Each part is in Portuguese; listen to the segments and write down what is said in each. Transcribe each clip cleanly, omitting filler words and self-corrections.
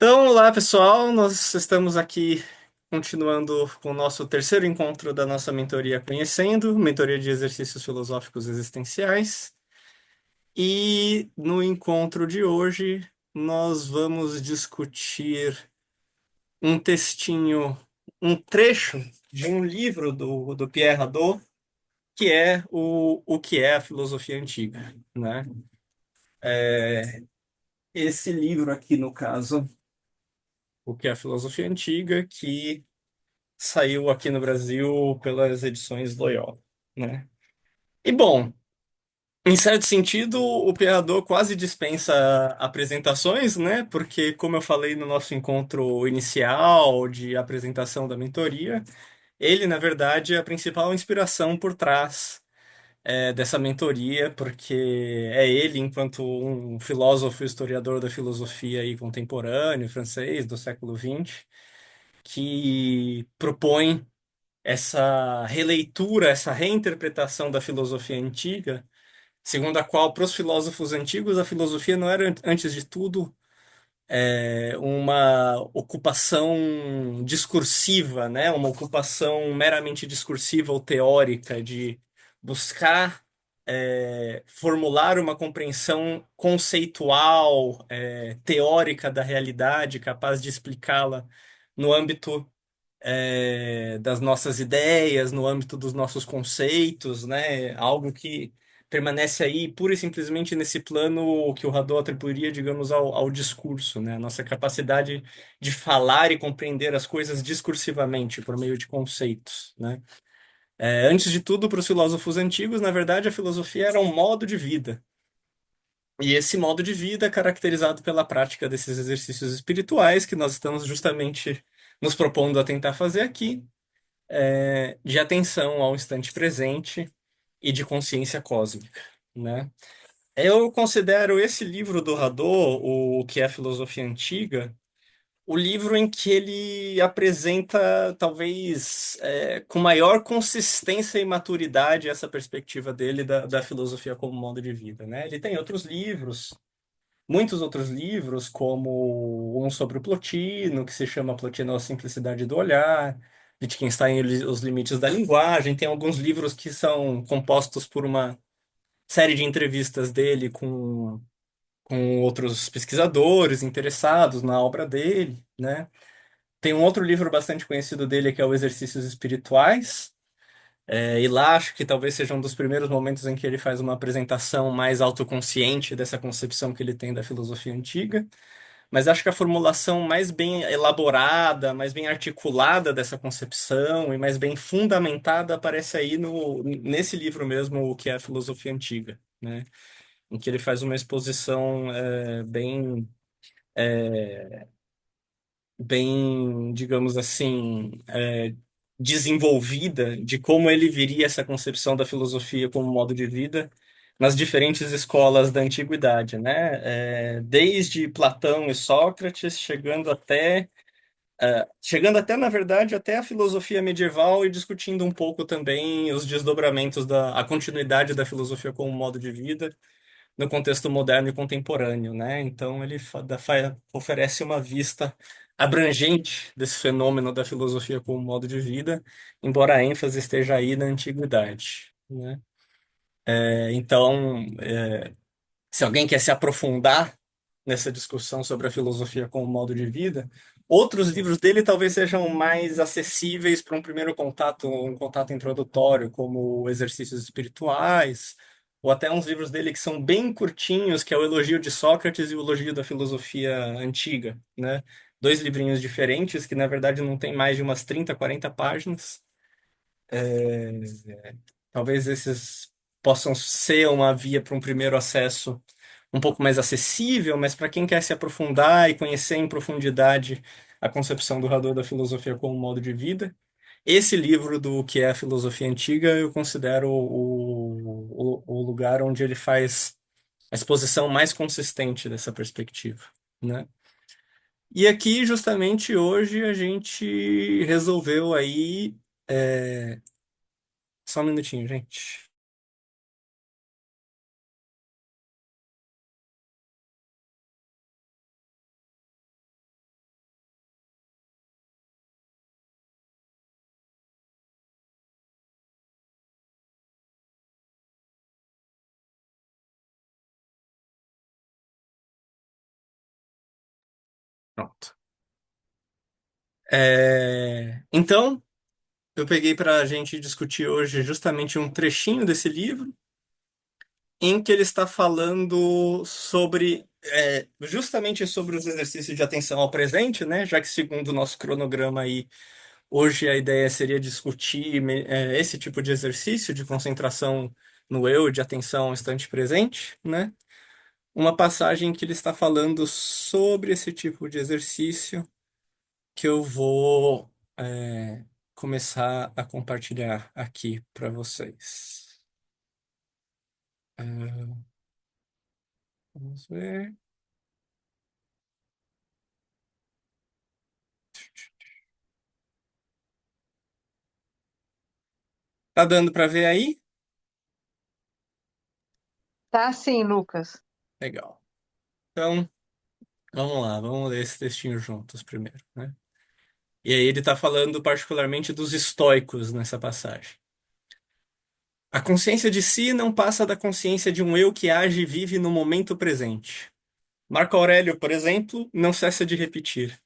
Então, olá pessoal, nós estamos aqui continuando com o nosso terceiro encontro da nossa mentoria Conhecendo, mentoria de exercícios filosóficos existenciais. E no encontro de hoje, nós vamos discutir um textinho, um trecho de um livro do Pierre Hadot, que é o que é a filosofia antiga, né? Esse livro aqui, no caso, o que é a filosofia antiga, que saiu aqui no Brasil pelas edições Loyola, né? E bom, em certo sentido, o Piador quase dispensa apresentações, né? Porque, como eu falei no nosso encontro inicial de apresentação da mentoria, ele, na verdade, é a principal inspiração por trás dessa mentoria, porque é ele, enquanto um filósofo e historiador da filosofia aí contemporâneo, francês, do século XX, que propõe essa releitura, essa reinterpretação da filosofia antiga, segundo a qual, para os filósofos antigos, a filosofia não era, antes de tudo, uma ocupação discursiva, né? Uma ocupação meramente discursiva ou teórica de buscar formular uma compreensão conceitual, teórica da realidade, capaz de explicá-la no âmbito das nossas ideias, no âmbito dos nossos conceitos, né? Algo que permanece aí pura e simplesmente nesse plano que o Hadot atribuiria, digamos, ao discurso, né? A nossa capacidade de falar e compreender as coisas discursivamente, por meio de conceitos, né? Antes de tudo, para os filósofos antigos, na verdade, a filosofia era um modo de vida. E esse modo de vida é caracterizado pela prática desses exercícios espirituais que nós estamos justamente nos propondo a tentar fazer aqui, de atenção ao instante presente e de consciência cósmica, né? Eu considero esse livro do Hadot, o que é a filosofia antiga, o livro em que ele apresenta, talvez, com maior consistência e maturidade essa perspectiva dele da filosofia como modo de vida, né? Ele tem outros livros, muitos outros livros, como um sobre o Plotino, que se chama Plotino, a Simplicidade do Olhar, Wittgenstein e os Limites da Linguagem. Tem alguns livros que são compostos por uma série de entrevistas dele com outros pesquisadores interessados na obra dele, né? Tem um outro livro bastante conhecido dele que é o Exercícios Espirituais, e lá acho que talvez seja um dos primeiros momentos em que ele faz uma apresentação mais autoconsciente dessa concepção que ele tem da filosofia antiga. Mas acho que a formulação mais bem elaborada, mais bem articulada dessa concepção e mais bem fundamentada aparece aí nesse livro mesmo, o que é a filosofia antiga, né? Em que ele faz uma exposição bem, digamos assim, desenvolvida de como ele viria essa concepção da filosofia como modo de vida nas diferentes escolas da antiguidade, né? Desde Platão e Sócrates, chegando até, na verdade, até a filosofia medieval e discutindo um pouco também os desdobramentos a continuidade da filosofia como modo de vida no contexto moderno e contemporâneo, né? Então ele oferece uma vista abrangente desse fenômeno da filosofia como modo de vida, embora a ênfase esteja aí na antiguidade, né? Então, se alguém quer se aprofundar nessa discussão sobre a filosofia como modo de vida, outros livros dele talvez sejam mais acessíveis para um primeiro contato, um contato introdutório, como Exercícios Espirituais, ou até uns livros dele que são bem curtinhos, que é o Elogio de Sócrates e o Elogio da Filosofia Antiga, né? Dois livrinhos diferentes que, na verdade, não tem mais de umas 30, 40 páginas. Talvez esses possam ser uma via para um primeiro acesso um pouco mais acessível, mas para quem quer se aprofundar e conhecer em profundidade a concepção do Hadot da filosofia como modo de vida, esse livro do que é a filosofia antiga eu considero o lugar onde ele faz a exposição mais consistente dessa perspectiva, né? E aqui, justamente hoje, a gente resolveu aí. Só um minutinho, gente. Pronto. Então, eu peguei para a gente discutir hoje justamente um trechinho desse livro, em que ele está falando sobre, justamente sobre os exercícios de atenção ao presente, né? Já que segundo o nosso cronograma aí, hoje a ideia seria discutir, esse tipo de exercício de concentração no eu, de atenção ao instante presente, né? Uma passagem que ele está falando sobre esse tipo de exercício que eu vou, começar a compartilhar aqui para vocês. Ah, vamos ver. Tá dando para ver aí? Tá sim, Lucas. Legal. Então, vamos lá, vamos ler esse textinho juntos primeiro, né? E aí ele está falando particularmente dos estoicos nessa passagem. A consciência de si não passa da consciência de um eu que age e vive no momento presente. Marco Aurélio, por exemplo, não cessa de repetir: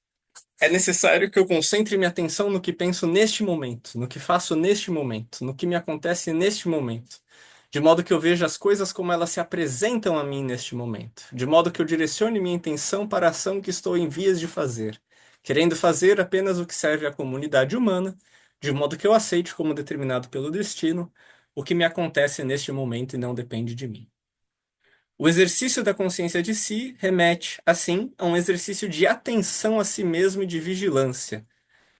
é necessário que eu concentre minha atenção no que penso neste momento, no que faço neste momento, no que me acontece neste momento, de modo que eu veja as coisas como elas se apresentam a mim neste momento, de modo que eu direcione minha intenção para a ação que estou em vias de fazer, querendo fazer apenas o que serve à comunidade humana, de modo que eu aceite como determinado pelo destino o que me acontece neste momento e não depende de mim. O exercício da consciência de si remete, assim, a um exercício de atenção a si mesmo e de vigilância,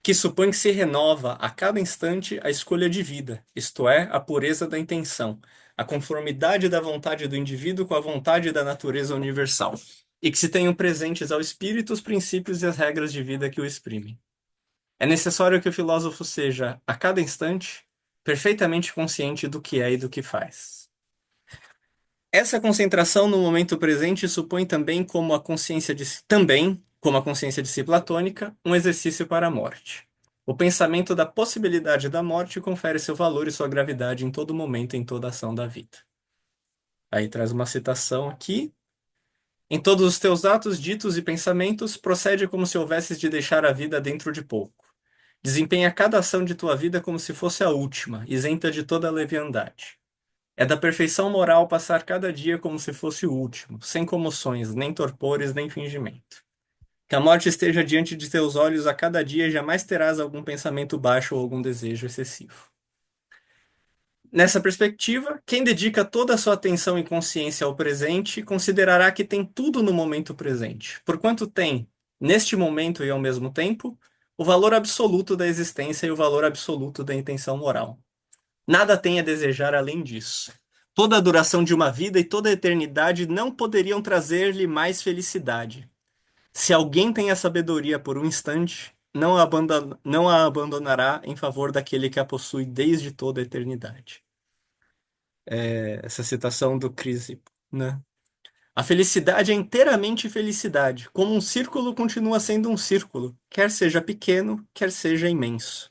que supõe que se renova a cada instante a escolha de vida, isto é, a pureza da intenção, a conformidade da vontade do indivíduo com a vontade da natureza universal, e que se tenham presentes ao espírito os princípios e as regras de vida que o exprimem. É necessário que o filósofo seja, a cada instante, perfeitamente consciente do que é e do que faz. Essa concentração no momento presente supõe também, como a consciência de si platônica, um exercício para a morte. O pensamento da possibilidade da morte confere seu valor e sua gravidade em todo momento, em toda ação da vida. Aí traz uma citação aqui. Em todos os teus atos, ditos e pensamentos, procede como se houvesses de deixar a vida dentro de pouco. Desempenha cada ação de tua vida como se fosse a última, isenta de toda leviandade. É da perfeição moral passar cada dia como se fosse o último, sem comoções, nem torpores, nem fingimento. Que a morte esteja diante de teus olhos a cada dia e jamais terás algum pensamento baixo ou algum desejo excessivo. Nessa perspectiva, quem dedica toda a sua atenção e consciência ao presente considerará que tem tudo no momento presente, porquanto tem, neste momento e ao mesmo tempo, o valor absoluto da existência e o valor absoluto da intenção moral. Nada tem a desejar além disso. Toda a duração de uma vida e toda a eternidade não poderiam trazer-lhe mais felicidade. Se alguém tem a sabedoria por um instante, não a abandonará em favor daquele que a possui desde toda a eternidade. Essa citação do Chrysippus, né? A felicidade é inteiramente felicidade, como um círculo continua sendo um círculo, quer seja pequeno, quer seja imenso.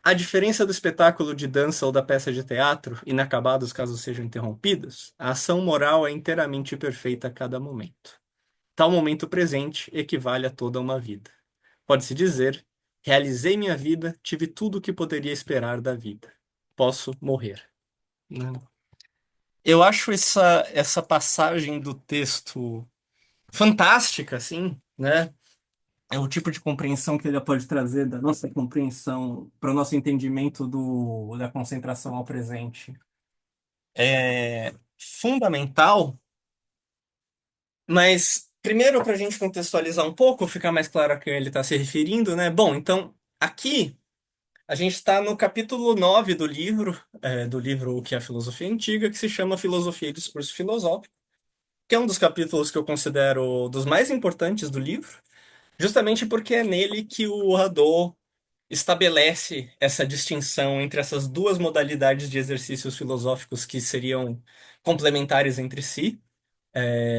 A diferença do espetáculo de dança ou da peça de teatro, inacabados caso sejam interrompidos, a ação moral é inteiramente perfeita a cada momento. Tal momento presente equivale a toda uma vida. Pode-se dizer: realizei minha vida, tive tudo o que poderia esperar da vida. Posso morrer. Né? Eu acho essa passagem do texto fantástica, assim, né? É o tipo de compreensão que ele pode trazer da nossa compreensão para o nosso entendimento da concentração ao presente. É fundamental, mas primeiro para a gente contextualizar um pouco, ficar mais claro a quem ele está se referindo, né? Bom, então aqui a gente está no capítulo 9 do livro O que é a Filosofia Antiga, que se chama Filosofia e Discurso Filosófico, que é um dos capítulos que eu considero dos mais importantes do livro, justamente porque é nele que o orador estabelece essa distinção entre essas duas modalidades de exercícios filosóficos que seriam complementares entre si,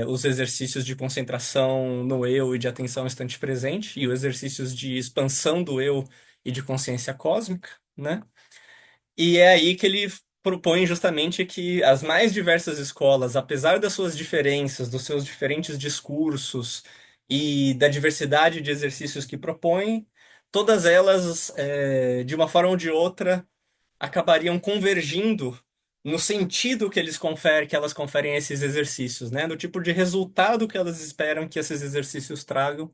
os exercícios de concentração no eu e de atenção ao instante presente, e os exercícios de expansão do eu e de consciência cósmica, né? E é aí que ele propõe justamente que as mais diversas escolas, apesar das suas diferenças, dos seus diferentes discursos e da diversidade de exercícios que propõem, todas elas, de uma forma ou de outra, acabariam convergindo no sentido que que elas conferem a esses exercícios, né? Do tipo de resultado que elas esperam que esses exercícios tragam,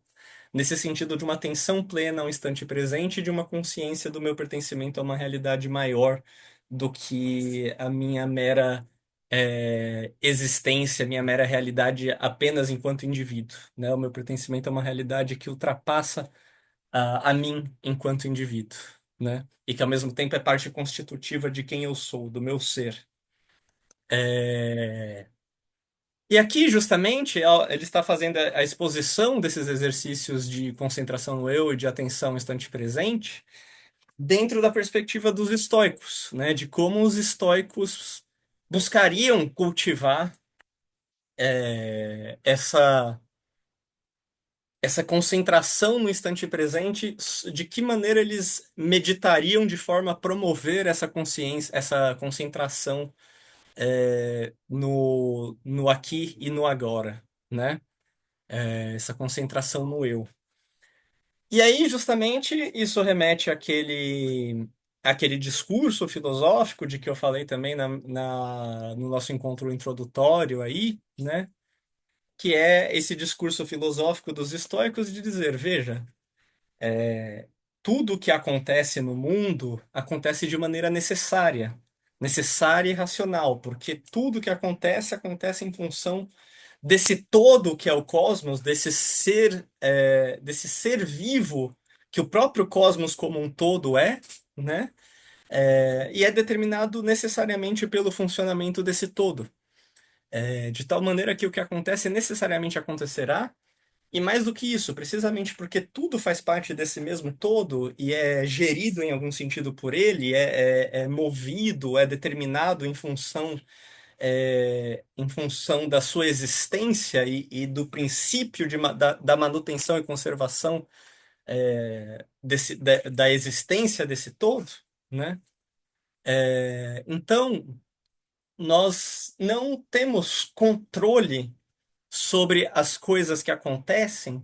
nesse sentido de uma atenção plena ao instante presente e de uma consciência do meu pertencimento a uma realidade maior do que a minha mera existência, minha mera realidade apenas enquanto indivíduo, né? O meu pertencimento a uma realidade que ultrapassa a mim enquanto indivíduo, né? E que ao mesmo tempo é parte constitutiva de quem eu sou, do meu ser. É, E aqui, justamente, ele está fazendo a exposição desses exercícios de concentração no eu e de atenção no instante presente dentro da perspectiva dos estoicos, né? De como os estoicos buscariam cultivar essa concentração no instante presente, de que maneira eles meditariam de forma a promover essa consciência, essa concentração no aqui e no agora, né? Essa concentração no eu. E aí, justamente, isso remete àquele discurso filosófico de que eu falei também no nosso encontro introdutório aí, né? Que é esse discurso filosófico dos estoicos de dizer, veja, tudo que acontece no mundo acontece de maneira necessária, necessária e racional, porque tudo que acontece acontece em função desse todo que é o cosmos, desse ser vivo que o próprio cosmos como um todo é, né? E é determinado necessariamente pelo funcionamento desse todo. De tal maneira que o que acontece necessariamente acontecerá, e mais do que isso, precisamente porque tudo faz parte desse mesmo todo e é gerido em algum sentido por ele, é movido, é determinado em função da sua existência e do princípio da manutenção e conservação da existência desse todo, né? Então, nós não temos controle sobre as coisas que acontecem,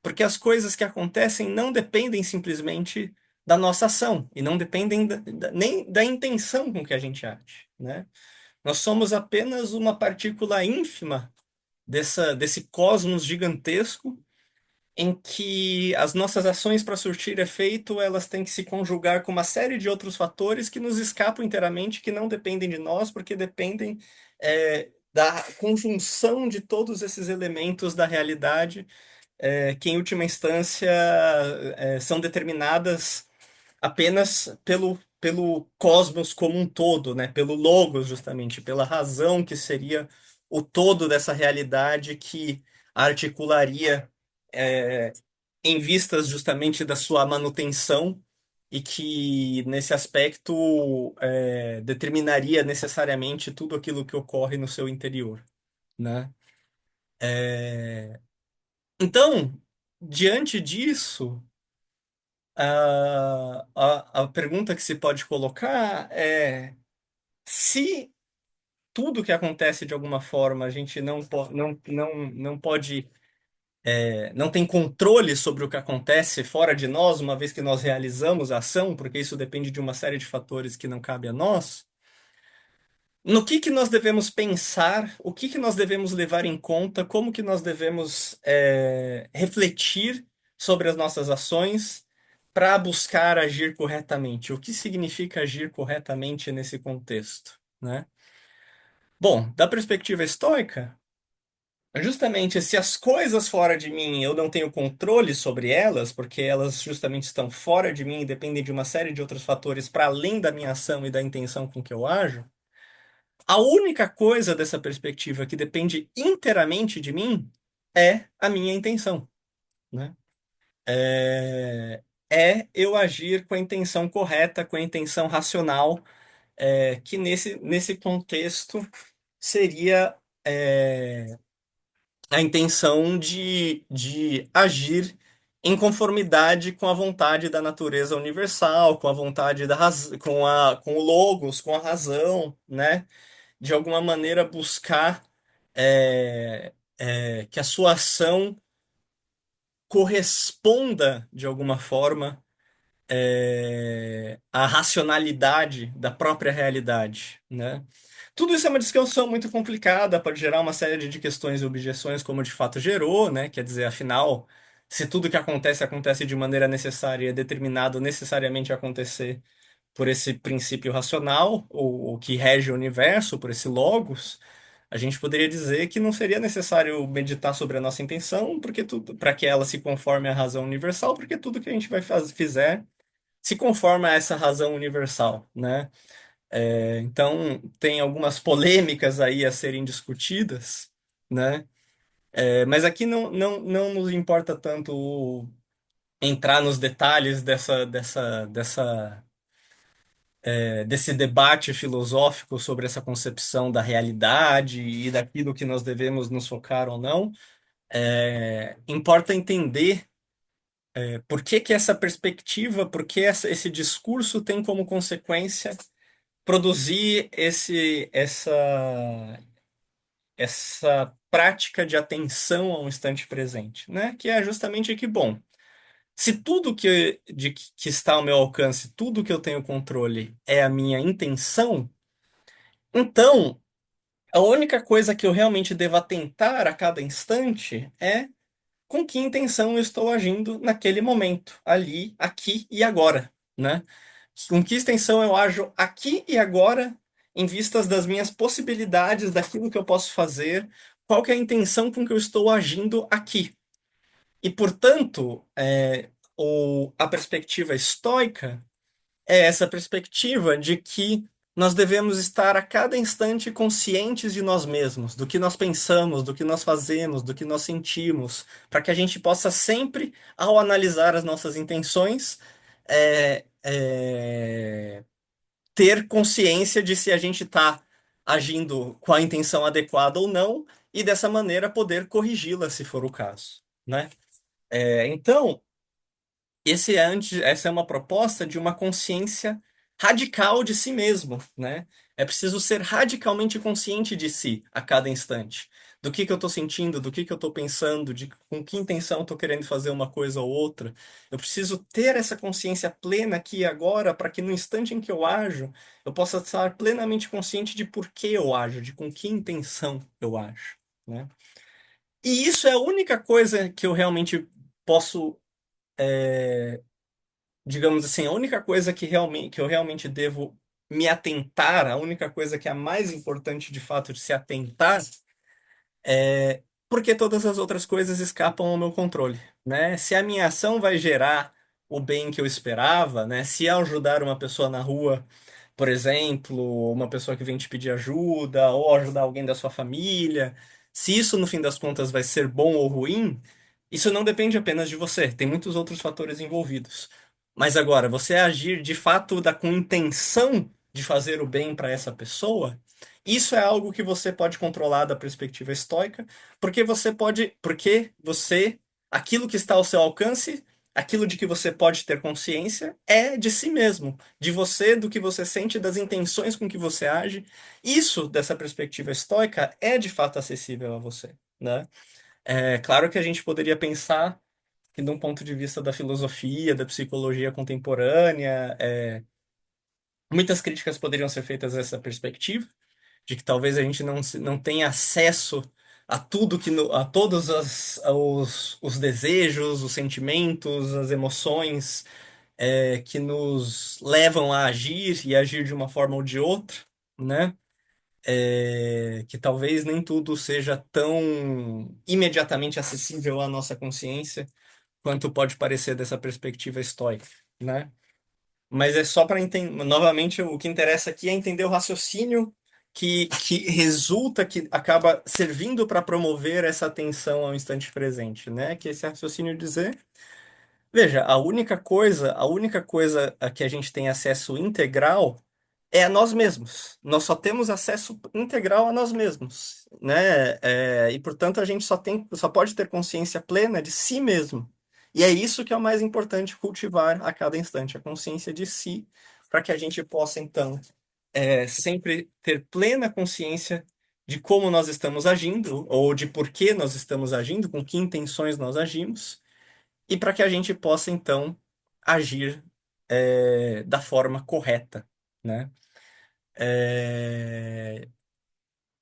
porque as coisas que acontecem não dependem simplesmente da nossa ação e não dependem nem da intenção com que a gente age, né? Nós somos apenas uma partícula ínfima desse cosmos gigantesco em que as nossas ações para surtir efeito, elas têm que se conjugar com uma série de outros fatores que nos escapam inteiramente, que não dependem de nós, porque dependem da conjunção de todos esses elementos da realidade, que em última instância são determinadas apenas pelo cosmos como um todo, né? Pelo logos, justamente, pela razão que seria o todo dessa realidade que articularia é, em vistas justamente da sua manutenção e que, nesse aspecto, determinaria necessariamente tudo aquilo que ocorre no seu interior, né? Então, diante disso, a pergunta que se pode colocar é se tudo que acontece de alguma forma a gente não pode, não tem controle sobre o que acontece fora de nós, uma vez que nós realizamos a ação, porque isso depende de uma série de fatores que não cabe a nós. No que nós devemos pensar, o que nós devemos levar em conta, como que nós devemos refletir sobre as nossas ações para buscar agir corretamente? O que significa agir corretamente nesse contexto, né? Bom, da perspectiva estoica, justamente se as coisas fora de mim eu não tenho controle sobre elas, porque elas justamente estão fora de mim e dependem de uma série de outros fatores para além da minha ação e da intenção com que eu ajo, a única coisa dessa perspectiva que depende inteiramente de mim é a minha intenção, né? É eu agir com a intenção correta, com a intenção racional, que nesse contexto seria a intenção de agir em conformidade com a vontade da natureza universal, com a vontade com o logos, com a razão, né? De alguma maneira buscar que a sua ação corresponda de alguma forma à racionalidade da própria realidade, né? Tudo isso é uma discussão muito complicada, pode gerar uma série de questões e objeções, como de fato gerou, né? Quer dizer, afinal, se tudo que acontece acontece de maneira necessária e é determinado necessariamente a acontecer por esse princípio racional, ou que rege o universo, por esse logos, a gente poderia dizer que não seria necessário meditar sobre a nossa intenção, porque tudo, para que ela se conforme à razão universal, porque tudo que a gente fizer se conforma a essa razão universal, né? Então, tem algumas polêmicas aí a serem discutidas, né? Mas aqui não nos importa tanto entrar nos detalhes desse debate filosófico sobre essa concepção da realidade e daquilo que nós devemos nos focar ou não. Importa entender por que que essa perspectiva, por que esse discurso tem como consequência produzir essa prática de atenção ao instante presente, né? Que é justamente que, bom, se tudo que está ao meu alcance, tudo que eu tenho controle é a minha intenção, então a única coisa que eu realmente devo atentar a cada instante é com que intenção eu estou agindo naquele momento, ali, aqui e agora, né? Com que intenção eu ajo aqui e agora, em vistas das minhas possibilidades, daquilo que eu posso fazer, qual que é a intenção com que eu estou agindo aqui. E, portanto, a perspectiva estoica é essa perspectiva de que nós devemos estar a cada instante conscientes de nós mesmos, do que nós pensamos, do que nós fazemos, do que nós sentimos, para que a gente possa sempre, ao analisar as nossas intenções, é, é, ter consciência de se a gente está agindo com a intenção adequada ou não, e dessa maneira poder corrigi-la se for o caso, né? Então, essa é uma proposta de uma consciência radical de si mesmo, né? É preciso ser radicalmente consciente de si a cada instante. Do que eu estou sentindo, do que eu estou pensando, de com que intenção eu estou querendo fazer uma coisa ou outra. Eu preciso ter essa consciência plena aqui e agora para que no instante em que eu ajo, eu possa estar plenamente consciente de por que eu ajo, de com que intenção eu ajo, né? E isso é a única coisa que eu realmente posso digamos assim, a única coisa que eu realmente devo me atentar, a única coisa que é a mais importante de fato de se atentar, porque todas as outras coisas escapam ao meu controle, né? Se a minha ação vai gerar o bem que eu esperava, né? Se ao ajudar uma pessoa na rua, por exemplo, uma pessoa que vem te pedir ajuda, ou ajudar alguém da sua família, se isso no fim das contas vai ser bom ou ruim, isso não depende apenas de você, tem muitos outros fatores envolvidos. Mas agora, você agir de fato com intenção de fazer o bem para essa pessoa, isso é algo que você pode controlar da perspectiva estoica, porque você, aquilo que está ao seu alcance, aquilo de que você pode ter consciência, é de si mesmo, de você, do que você sente, das intenções com que você age. Isso, dessa perspectiva estoica, é de fato acessível a você, né? É claro que a gente poderia pensar que, de um ponto de vista da filosofia, da psicologia contemporânea, muitas críticas poderiam ser feitas a essa perspectiva de que talvez a gente não tenha acesso a tudo a todos os desejos, os sentimentos, as emoções que nos levam a agir e agir de uma forma ou de outra, né? Que talvez nem tudo seja tão imediatamente acessível à nossa consciência quanto pode parecer dessa perspectiva estoica, né? Mas é só para entender. Novamente, o que interessa aqui é entender o raciocínio que resulta, que acaba servindo para promover essa atenção ao instante presente, né? Que esse raciocínio dizer, veja, a única coisa a que a gente tem acesso integral é a nós mesmos. Nós só temos acesso integral a nós mesmos, né? E portanto a gente só pode ter consciência plena de si mesmo. E é isso que é o mais importante cultivar a cada instante, a consciência de si, para que a gente possa então sempre ter plena consciência de como nós estamos agindo ou de por que nós estamos agindo, com que intenções nós agimos e para que a gente possa, então, agir da forma correta, né? É,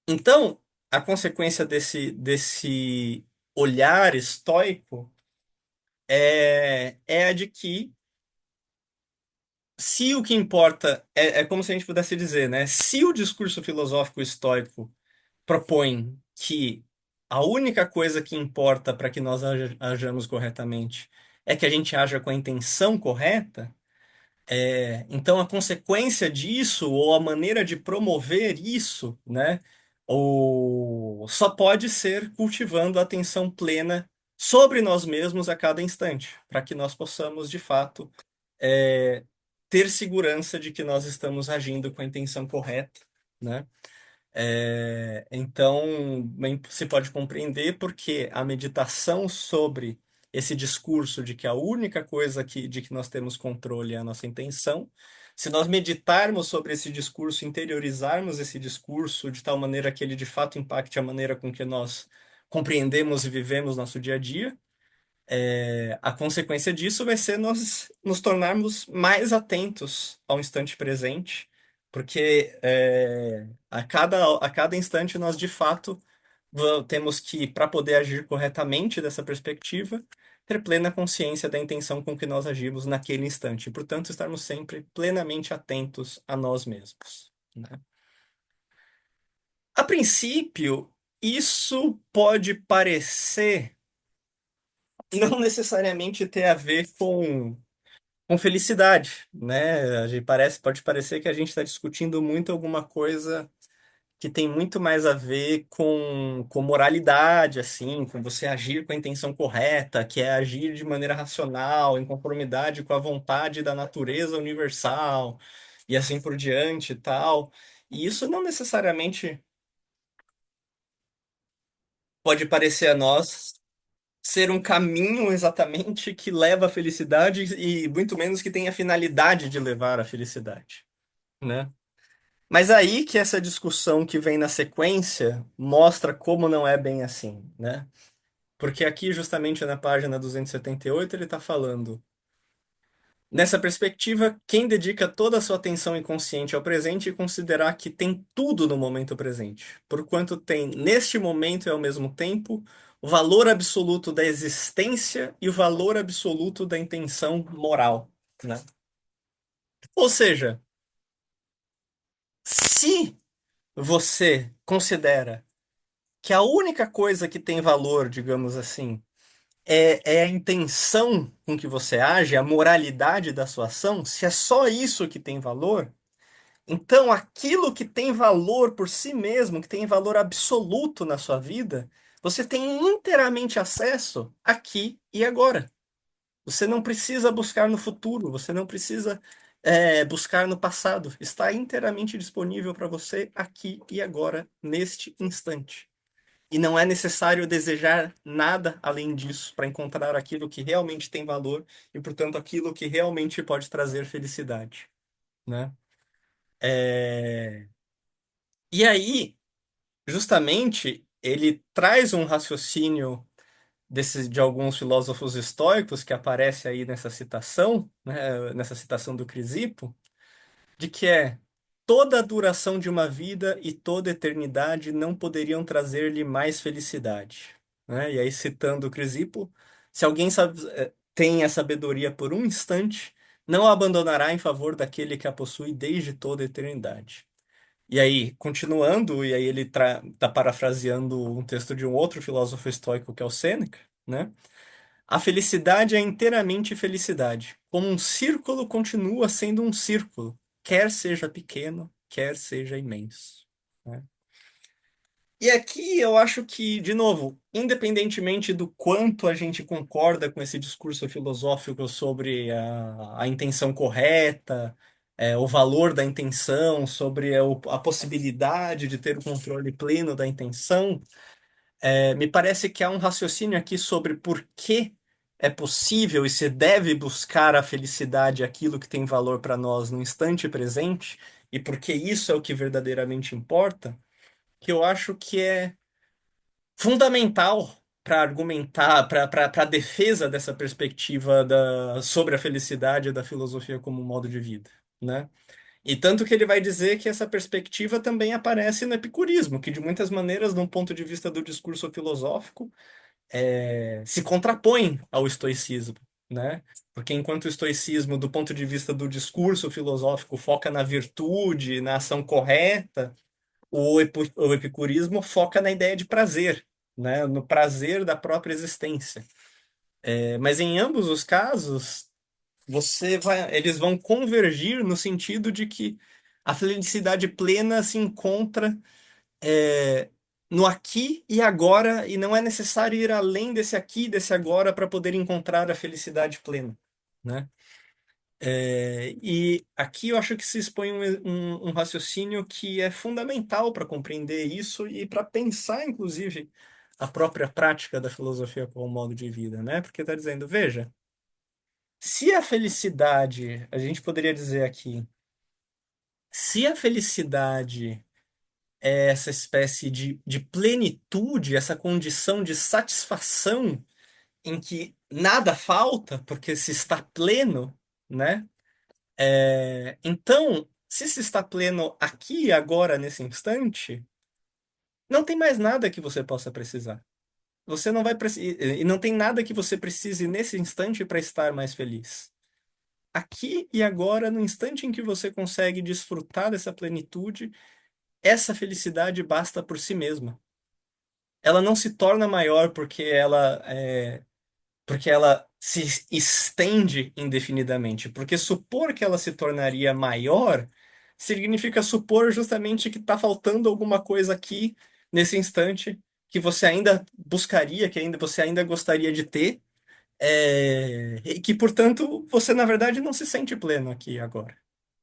Então, a consequência desse olhar estoico é a de que se o que importa é como se a gente pudesse dizer, né? Se o discurso filosófico estoico propõe que a única coisa que importa para que nós hajamos corretamente é que a gente haja com a intenção correta, então a consequência disso, ou a maneira de promover isso, né, ou só pode ser cultivando a atenção plena sobre nós mesmos a cada instante, para que nós possamos, de fato, é, ter segurança de que nós estamos agindo com a intenção correta, né? Então, bem, se pode compreender porque a meditação sobre esse discurso de que a única coisa de que nós temos controle é a nossa intenção, se nós meditarmos sobre esse discurso, interiorizarmos esse discurso de tal maneira que ele de fato impacte a maneira com que nós compreendemos e vivemos nosso dia a dia, a consequência disso vai ser nós nos tornarmos mais atentos ao instante presente, porque a cada instante nós, de fato, temos que, para poder agir corretamente dessa perspectiva, ter plena consciência da intenção com que nós agimos naquele instante, e, portanto, estarmos sempre plenamente atentos a nós mesmos, né? A princípio, isso pode parecer não necessariamente ter a ver com felicidade, né? Pode parecer que a gente está discutindo muito alguma coisa que tem muito mais a ver com moralidade, assim, com você agir com a intenção correta, que é agir de maneira racional, em conformidade com a vontade da natureza universal, e assim por diante e tal. E isso não necessariamente pode parecer a nós ser um caminho exatamente que leva à felicidade e muito menos que tenha a finalidade de levar à felicidade, né? Mas aí que essa discussão que vem na sequência mostra como não é bem assim, né? Porque aqui, justamente na página 278, ele está falando. Nessa perspectiva, quem dedica toda a sua atenção inconsciente ao presente considerar que tem tudo no momento presente, porquanto tem, neste momento e ao mesmo tempo, o valor absoluto da existência e o valor absoluto da intenção moral, né? Ou seja, se você considera que a única coisa que tem valor, digamos assim, é a intenção com que você age, a moralidade da sua ação, se é só isso que tem valor, então aquilo que tem valor por si mesmo, que tem valor absoluto na sua vida, você tem inteiramente acesso aqui e agora. Você não precisa buscar no futuro, você não precisa buscar no passado. Está inteiramente disponível para você aqui e agora, neste instante. E não é necessário desejar nada além disso para encontrar aquilo que realmente tem valor e, portanto, aquilo que realmente pode trazer felicidade, né? É, E aí, justamente, ele traz um raciocínio de alguns filósofos estoicos que aparece aí nessa citação, né? Nessa citação do Crisipo, de que toda a duração de uma vida e toda a eternidade não poderiam trazer-lhe mais felicidade, né? E aí, citando o Crisipo, se alguém tem a sabedoria por um instante, não a abandonará em favor daquele que a possui desde toda a eternidade. E aí, continuando, e aí ele tá parafraseando um texto de um outro filósofo estoico que é o Sêneca, né? A felicidade é inteiramente felicidade. Como um círculo continua sendo um círculo, quer seja pequeno, quer seja imenso, né? E aqui eu acho que, de novo, independentemente do quanto a gente concorda com esse discurso filosófico sobre a intenção correta, o valor da intenção, sobre a possibilidade de ter o controle pleno da intenção, me parece que há um raciocínio aqui sobre por que é possível e se deve buscar a felicidade, aquilo que tem valor para nós no instante presente, e porque isso é o que verdadeiramente importa, que eu acho que é fundamental para argumentar, para a defesa dessa perspectiva sobre a felicidade da filosofia como um modo de vida, né? E tanto que ele vai dizer que essa perspectiva também aparece no epicurismo, que de muitas maneiras, de um ponto de vista do discurso filosófico, se contrapõe ao estoicismo, né? Porque enquanto o estoicismo, do ponto de vista do discurso filosófico, foca na virtude, na ação correta, o epicurismo foca na ideia de prazer, né? No prazer da própria existência. Mas em ambos os casos, eles vão convergir no sentido de que a felicidade plena se encontra é, no aqui e agora, e não é necessário ir além desse aqui e desse agora para poder encontrar a felicidade plena, né? E aqui eu acho que se expõe um raciocínio que é fundamental para compreender isso e para pensar, inclusive, a própria prática da filosofia como modo de vida, né? Porque está dizendo, veja, se a felicidade, a gente poderia dizer aqui, se a felicidade é essa espécie de plenitude, essa condição de satisfação em que nada falta, porque se está pleno, né? Então, se se está pleno aqui e agora, nesse instante, não tem mais nada que você possa precisar. Você não vai precisar, e não tem nada que você precise nesse instante para estar mais feliz. Aqui e agora, no instante em que você consegue desfrutar dessa plenitude, essa felicidade basta por si mesma. Ela não se torna maior porque ela se estende indefinidamente. Porque supor que ela se tornaria maior significa supor justamente que está faltando alguma coisa aqui nesse instante que você ainda buscaria, você ainda gostaria de ter, e que, portanto, você na verdade não se sente pleno aqui e agora,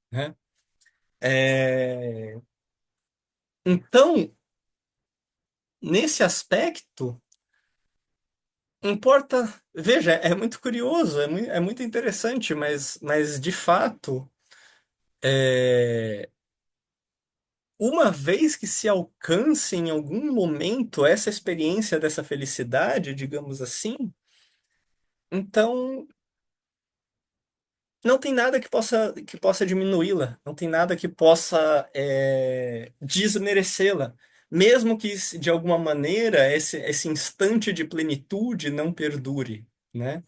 né? É, então, nesse aspecto, importa. Veja, é muito curioso, é muito interessante, mas de fato, é, uma vez que se alcance em algum momento essa experiência dessa felicidade, digamos assim, então não tem nada que possa diminuí-la, não tem nada que possa desmerecê-la. Mesmo que de alguma maneira esse instante de plenitude não perdure, né?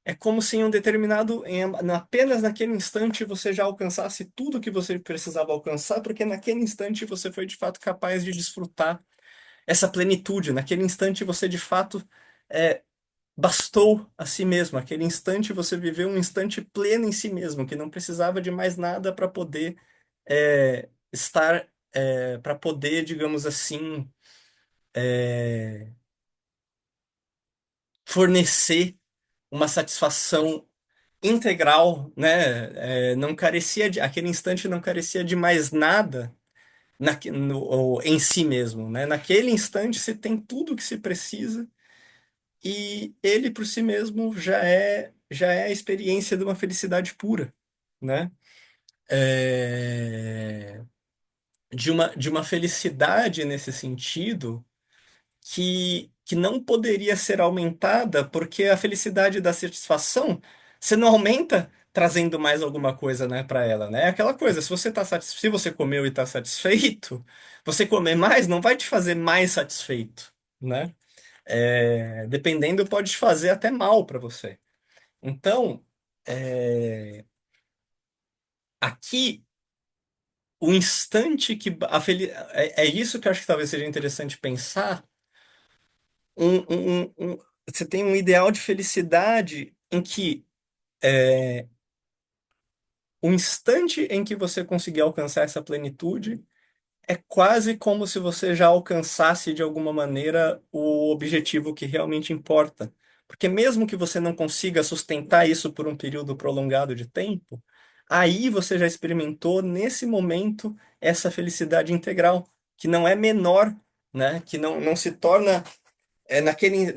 É como se em um determinado, apenas naquele instante você já alcançasse tudo que você precisava alcançar, porque naquele instante você foi de fato capaz de desfrutar essa plenitude. Naquele instante você de fato é, bastou a si mesmo. Naquele instante você viveu um instante pleno em si mesmo, que não precisava de mais nada para poder estar, para poder, digamos assim, fornecer uma satisfação integral, né? Não carecia aquele instante não carecia de mais nada em si mesmo, né? Naquele instante se tem tudo o que se precisa e ele por si mesmo já é a experiência de uma felicidade pura, né? É, de uma felicidade nesse sentido que não poderia ser aumentada porque a felicidade da satisfação você não aumenta trazendo mais alguma coisa, né, para ela, né? É aquela coisa, se você comeu e está satisfeito, você comer mais não vai te fazer mais satisfeito, né? Dependendo, pode te fazer até mal para você. Então, aqui o instante que é isso que eu acho que talvez seja interessante pensar você tem um ideal de felicidade em que o instante em que você conseguir alcançar essa plenitude é quase como se você já alcançasse de alguma maneira o objetivo que realmente importa. Porque mesmo que você não consiga sustentar isso por um período prolongado de tempo, aí você já experimentou nesse momento essa felicidade integral, que não é menor, né? Que não se torna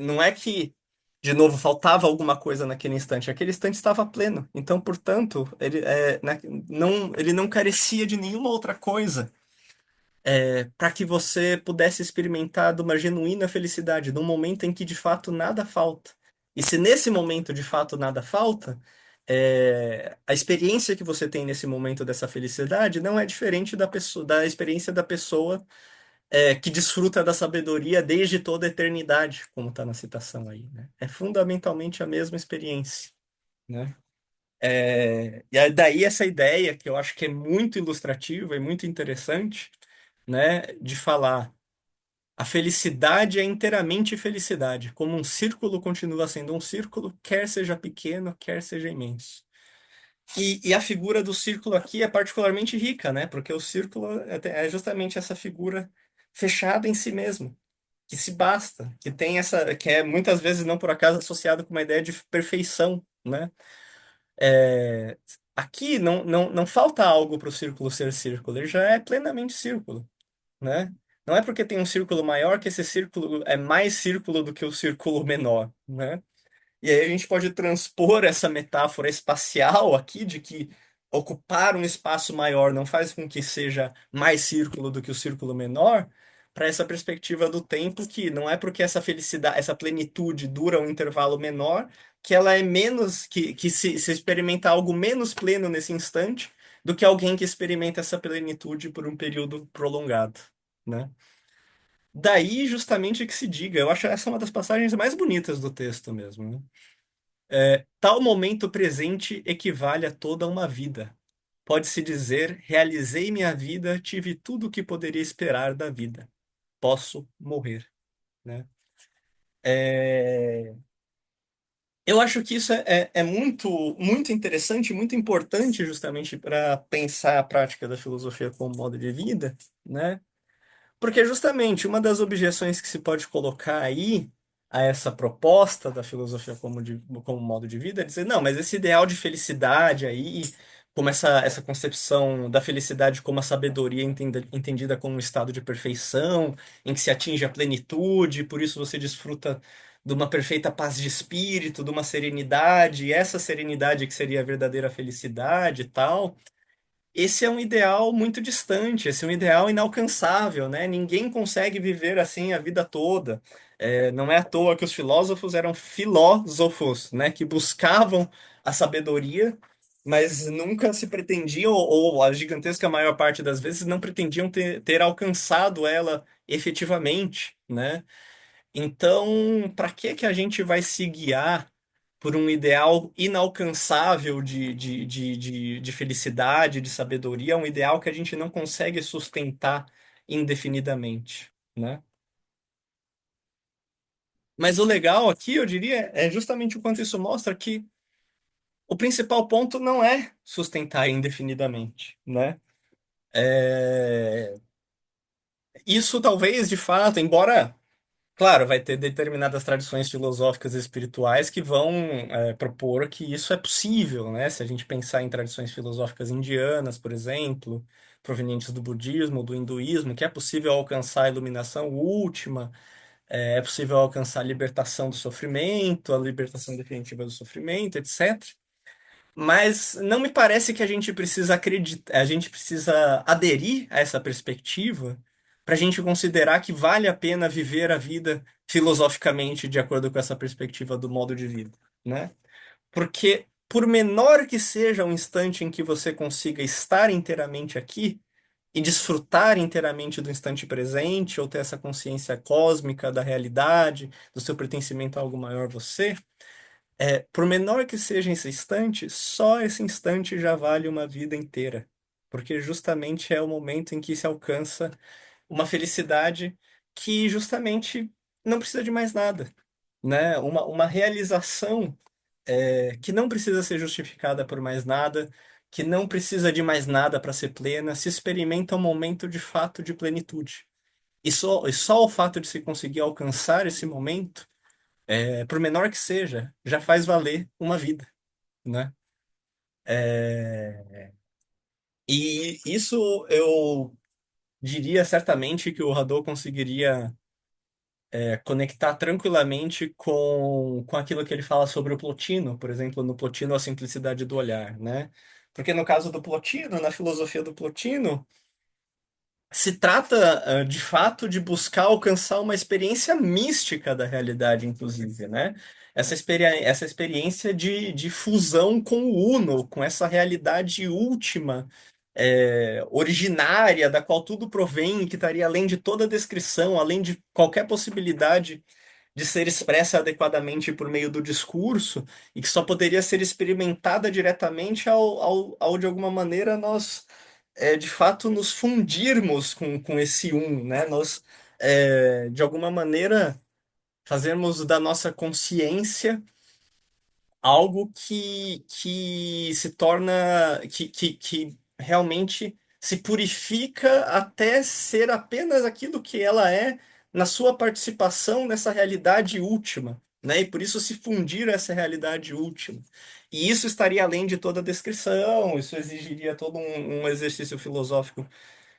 não é que, de novo, faltava alguma coisa naquele instante. Aquele instante estava pleno. Então, portanto, ele não carecia de nenhuma outra coisa para que você pudesse experimentar de uma genuína felicidade, num momento em que de fato nada falta. E se nesse momento de fato nada falta, a experiência que você tem nesse momento dessa felicidade não é diferente da pessoa, da experiência da pessoa que desfruta da sabedoria desde toda a eternidade, como está na citação aí, né? É fundamentalmente a mesma experiência, né? E aí daí essa ideia que eu acho que é muito ilustrativa e muito interessante, né, de falar a felicidade é inteiramente felicidade, como um círculo continua sendo um círculo, quer seja pequeno, quer seja imenso. E a figura do círculo aqui é particularmente rica, né? Porque o círculo é justamente essa figura fechada em si mesmo, que se basta, que tem essa, que é muitas vezes não por acaso associado com uma ideia de perfeição, né? É, aqui não falta algo para o círculo ser círculo, ele já é plenamente círculo, né? Não é porque tem um círculo maior que esse círculo é mais círculo do que o círculo menor, né? E aí a gente pode transpor essa metáfora espacial aqui de que ocupar um espaço maior não faz com que seja mais círculo do que o círculo menor, para essa perspectiva do tempo que não é porque essa felicidade, essa plenitude dura um intervalo menor, que ela é menos, que se experimenta algo menos pleno nesse instante do que alguém que experimenta essa plenitude por um período prolongado, né? Daí justamente que se diga, eu acho essa uma das passagens mais bonitas do texto mesmo, né? Tal momento presente equivale a toda uma vida. Pode-se dizer, realizei minha vida, tive tudo o que poderia esperar da vida. Posso morrer, né? É, Eu acho que isso é muito, muito interessante, muito importante justamente para pensar a prática da filosofia como modo de vida, né? Porque justamente uma das objeções que se pode colocar aí a essa proposta da filosofia como modo de vida é dizer, não, mas esse ideal de felicidade aí, como essa concepção da felicidade como a sabedoria entendida como um estado de perfeição, em que se atinge a plenitude, por isso você desfruta de uma perfeita paz de espírito, de uma serenidade, e essa serenidade que seria a verdadeira felicidade e tal. Esse é um ideal muito distante, esse é um ideal inalcançável, né? Ninguém consegue viver assim a vida toda. Não é à toa que os filósofos eram filósofos, né? Que buscavam a sabedoria, mas nunca se pretendiam, ou a gigantesca maior parte das vezes, não pretendiam ter alcançado ela efetivamente, né? Então, para que a gente vai se guiar por um ideal inalcançável de felicidade, de sabedoria, um ideal que a gente não consegue sustentar indefinidamente, né? Mas o legal aqui, eu diria, é justamente o quanto isso mostra que o principal ponto não é sustentar indefinidamente, né? É, Isso talvez, de fato, embora claro, vai ter determinadas tradições filosóficas e espirituais que vão propor que isso é possível, né? Se a gente pensar em tradições filosóficas indianas, por exemplo, provenientes do budismo, do hinduísmo, que é possível alcançar a iluminação última, é possível alcançar a libertação do sofrimento, a libertação definitiva do sofrimento, etc. Mas não me parece que a gente precisa acreditar, a gente precisa aderir a essa perspectiva para a gente considerar que vale a pena viver a vida filosoficamente de acordo com essa perspectiva do modo de vida, né? Porque por menor que seja o instante em que você consiga estar inteiramente aqui e desfrutar inteiramente do instante presente, ou ter essa consciência cósmica da realidade, do seu pertencimento a algo maior você, por menor que seja esse instante, só esse instante já vale uma vida inteira. Porque justamente é o momento em que se alcança uma felicidade que justamente não precisa de mais nada, né? Uma realização que não precisa ser justificada por mais nada, que não precisa de mais nada para ser plena, se experimenta um momento de fato de plenitude. E só o fato de se conseguir alcançar esse momento por menor que seja, já faz valer uma vida, né? É, E isso eu diria certamente que o Hadot conseguiria conectar tranquilamente com aquilo que ele fala sobre o Plotino, por exemplo, no Plotino, a simplicidade do olhar, né? Porque no caso do Plotino, na filosofia do Plotino, se trata, de fato, de buscar alcançar uma experiência mística da realidade, inclusive, né? Essa experiência de fusão com o uno, com essa realidade última, originária, da qual tudo provém, que estaria além de toda descrição, além de qualquer possibilidade de ser expressa adequadamente por meio do discurso, e que só poderia ser experimentada diretamente ao de alguma maneira, nós de fato nos fundirmos com esse um, né? Nós, de alguma maneira, fazermos da nossa consciência algo que se torna, que realmente se purifica até ser apenas aquilo que ela é na sua participação nessa realidade última, né? E por isso se fundir a essa realidade última. E isso estaria além de toda descrição, isso exigiria todo um exercício filosófico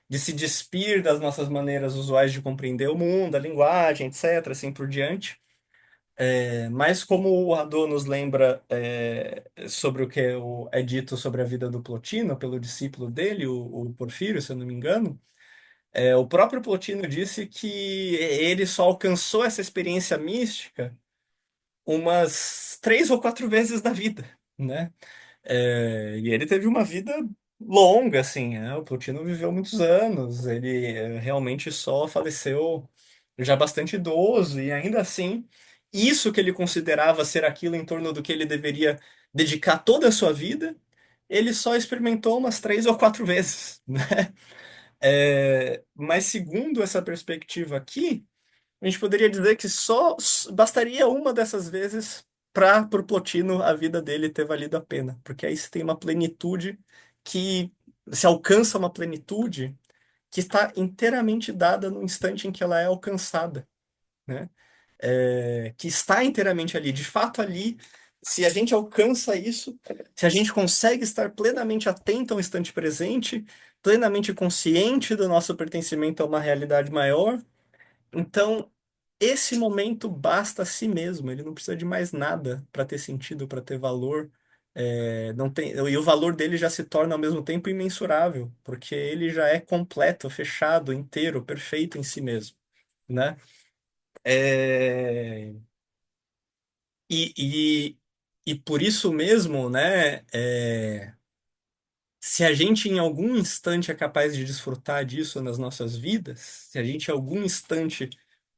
de se despir das nossas maneiras usuais de compreender o mundo, a linguagem, etc., assim por diante. Mas como o Hadot nos lembra sobre o que é dito sobre a vida do Plotino, pelo discípulo dele, o Porfírio, se eu não me engano, o próprio Plotino disse que ele só alcançou essa experiência mística umas 3 ou 4 vezes na vida, né? E ele teve uma vida longa, assim, né? O Plotino viveu muitos anos, ele realmente só faleceu já bastante idoso, e ainda assim, isso que ele considerava ser aquilo em torno do que ele deveria dedicar toda a sua vida, ele só experimentou umas 3 ou 4 vezes, né? Mas segundo essa perspectiva aqui, a gente poderia dizer que só bastaria uma dessas vezes para o Plotino a vida dele ter valido a pena, porque aí se tem uma plenitude que se alcança uma plenitude que está inteiramente dada no instante em que ela é alcançada, né? Que está inteiramente ali, de fato ali. Se a gente alcança isso, se a gente consegue estar plenamente atento ao instante presente, plenamente consciente do nosso pertencimento a uma realidade maior, então, esse momento basta a si mesmo, ele não precisa de mais nada para ter sentido, para ter valor. Não tem, e o valor dele já se torna ao mesmo tempo imensurável, porque ele já é completo, fechado, inteiro, perfeito em si mesmo, né? É, e, e, e por isso mesmo, né? Se a gente em algum instante é capaz de desfrutar disso nas nossas vidas, se a gente em algum instante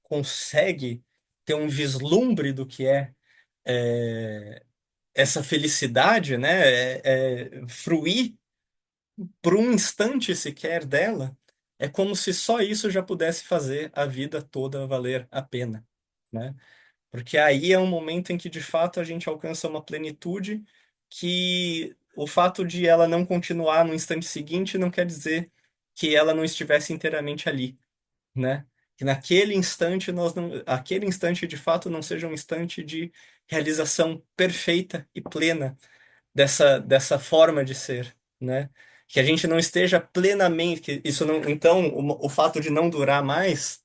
consegue ter um vislumbre do que é, essa felicidade, né? Fruir por um instante sequer dela, é como se só isso já pudesse fazer a vida toda valer a pena, né? Porque aí é um momento em que de fato a gente alcança uma plenitude que o fato de ela não continuar no instante seguinte não quer dizer que ela não estivesse inteiramente ali, né? Que naquele instante nós não, aquele instante de fato não seja um instante de realização perfeita e plena dessa forma de ser, né? Que a gente não esteja plenamente, que isso não, então o fato de não durar mais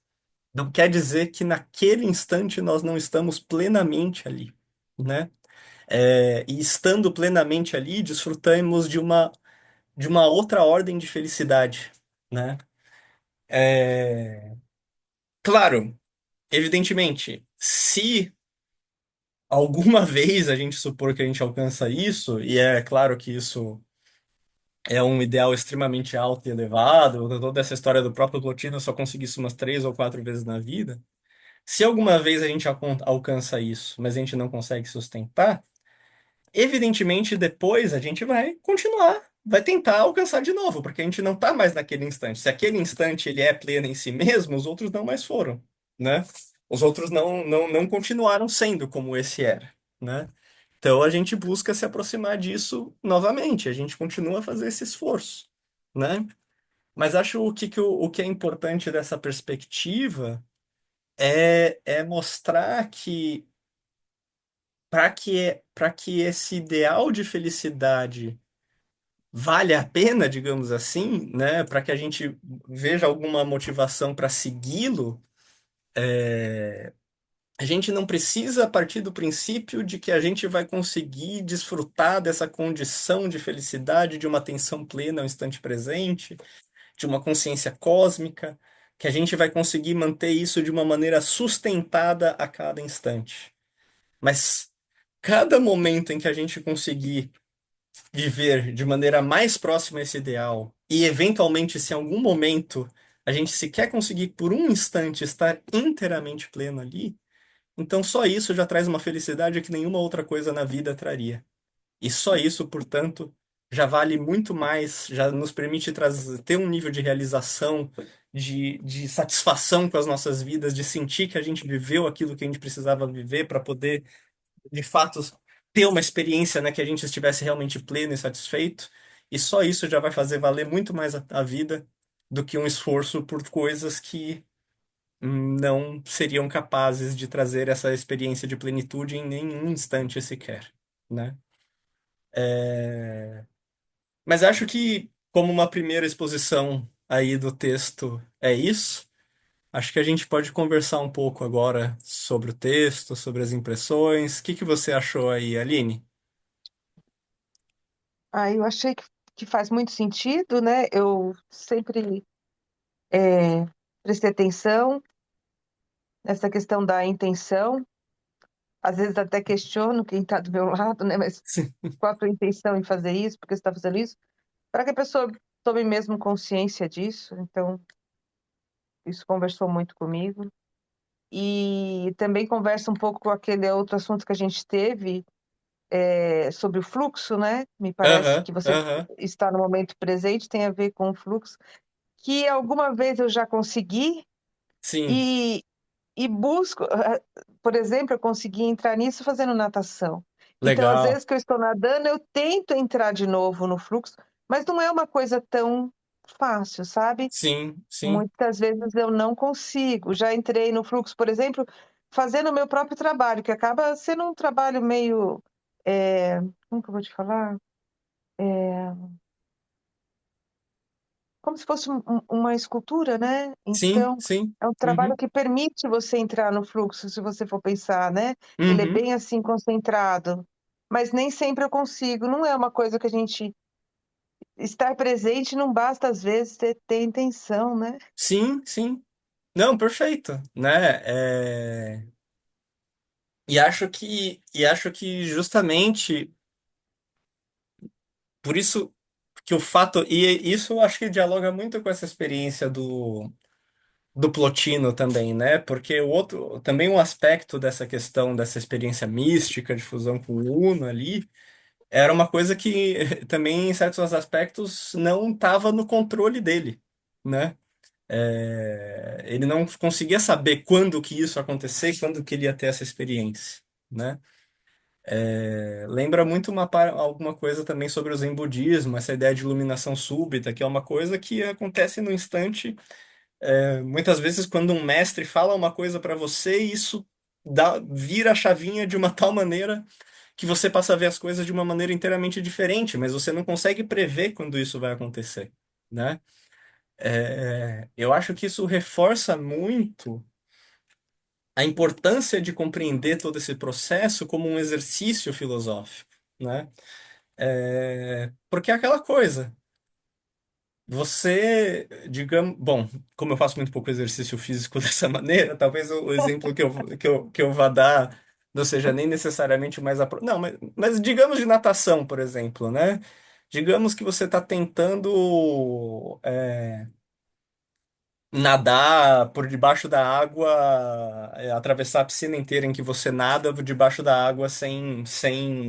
não quer dizer que naquele instante nós não estamos plenamente ali, né? E estando plenamente ali, desfrutamos de uma outra ordem de felicidade, né? É, Claro, evidentemente, se alguma vez a gente supor que a gente alcança isso, e é claro que isso é um ideal extremamente alto e elevado, toda essa história do próprio Plotino só conseguir isso umas 3 ou 4 vezes na vida. Se alguma vez a gente alcança isso, mas a gente não consegue sustentar, evidentemente depois a gente vai continuar, vai tentar alcançar de novo, porque a gente não está mais naquele instante. Se aquele instante ele é pleno em si mesmo, os outros não mais foram, né? Os outros não continuaram sendo como esse era, né? Então a gente busca se aproximar disso novamente, a gente continua a fazer esse esforço, né? Mas acho o que é importante dessa perspectiva é mostrar que para que esse ideal de felicidade valha a pena, digamos assim, né? Para que a gente veja alguma motivação para segui-lo, a gente não precisa partir do princípio de que a gente vai conseguir desfrutar dessa condição de felicidade, de uma atenção plena ao instante presente, de uma consciência cósmica, que a gente vai conseguir manter isso de uma maneira sustentada a cada instante. Mas cada momento em que a gente conseguir viver de maneira mais próxima a esse ideal, e eventualmente, se em algum momento a gente sequer conseguir por um instante estar inteiramente pleno ali, então só isso já traz uma felicidade que nenhuma outra coisa na vida traria. E só isso, portanto, já vale muito mais, já nos permite ter um nível de realização, de satisfação com as nossas vidas, de sentir que a gente viveu aquilo que a gente precisava viver para poder, de fato, ter uma experiência, né, que a gente estivesse realmente pleno e satisfeito. E só isso já vai fazer valer muito mais a vida do que um esforço por coisas que não seriam capazes de trazer essa experiência de plenitude em nenhum instante sequer, né? Mas acho que, como uma primeira exposição aí do texto é isso, acho que a gente pode conversar um pouco agora sobre o texto, sobre as impressões. O que que você achou aí, Aline? Eu achei que faz muito sentido, né? Eu sempre é, prestei atenção nessa questão da intenção. Às vezes até questiono quem está do meu lado, né? Mas Sim. qual a tua intenção em fazer isso? Por que você está fazendo isso? Para que a pessoa tome mesmo consciência disso. Então, isso conversou muito comigo. E também conversa um pouco com aquele outro assunto que a gente teve, sobre o fluxo, né? Me parece Aham, que você aham. está no momento presente tem a ver com o fluxo, que alguma vez eu já consegui Sim, e, e busco, por exemplo, eu consegui entrar nisso fazendo natação. Então, às legal. vezes que eu estou nadando, eu tento entrar de novo no fluxo, mas não é uma coisa tão fácil, sabe? Sim, sim, Muitas vezes eu não consigo. Já entrei no fluxo, por exemplo, fazendo o meu próprio trabalho, que acaba sendo um trabalho meio, como que eu vou te falar? Como se fosse uma escultura, né? sim, Então, sim. é um trabalho Uhum, que permite você entrar no fluxo, se você for pensar, né? Ele é uhum. bem assim concentrado, mas nem sempre eu consigo. Não é uma coisa que a gente estar presente não basta às vezes ter intenção, né? Sim, sim. Não, perfeito, né? E acho que justamente por isso que o fato, e isso eu acho que dialoga muito com essa experiência do Plotino também, né? Porque o outro, também um aspecto dessa questão dessa experiência mística de fusão com o Uno ali, era uma coisa que também em certos aspectos não estava no controle dele, né? Ele não conseguia saber quando que isso ia acontecer, quando que ele ia ter essa experiência, né? Lembra muito alguma coisa também sobre o Zen budismo, essa ideia de iluminação súbita, que é uma coisa que acontece no instante. Muitas vezes, quando um mestre fala uma coisa para você, isso vira a chavinha de uma tal maneira que você passa a ver as coisas de uma maneira inteiramente diferente, mas você não consegue prever quando isso vai acontecer, né? Eu acho que isso reforça muito a importância de compreender todo esse processo como um exercício filosófico, né? Porque é aquela coisa. Você, digamos, bom, como eu faço muito pouco exercício físico dessa maneira, talvez o exemplo que eu vá dar não seja nem necessariamente o mais Não, mas digamos de natação, por exemplo, né? Digamos que você está tentando nadar por debaixo da água, atravessar a piscina inteira em que você nada por debaixo da água sem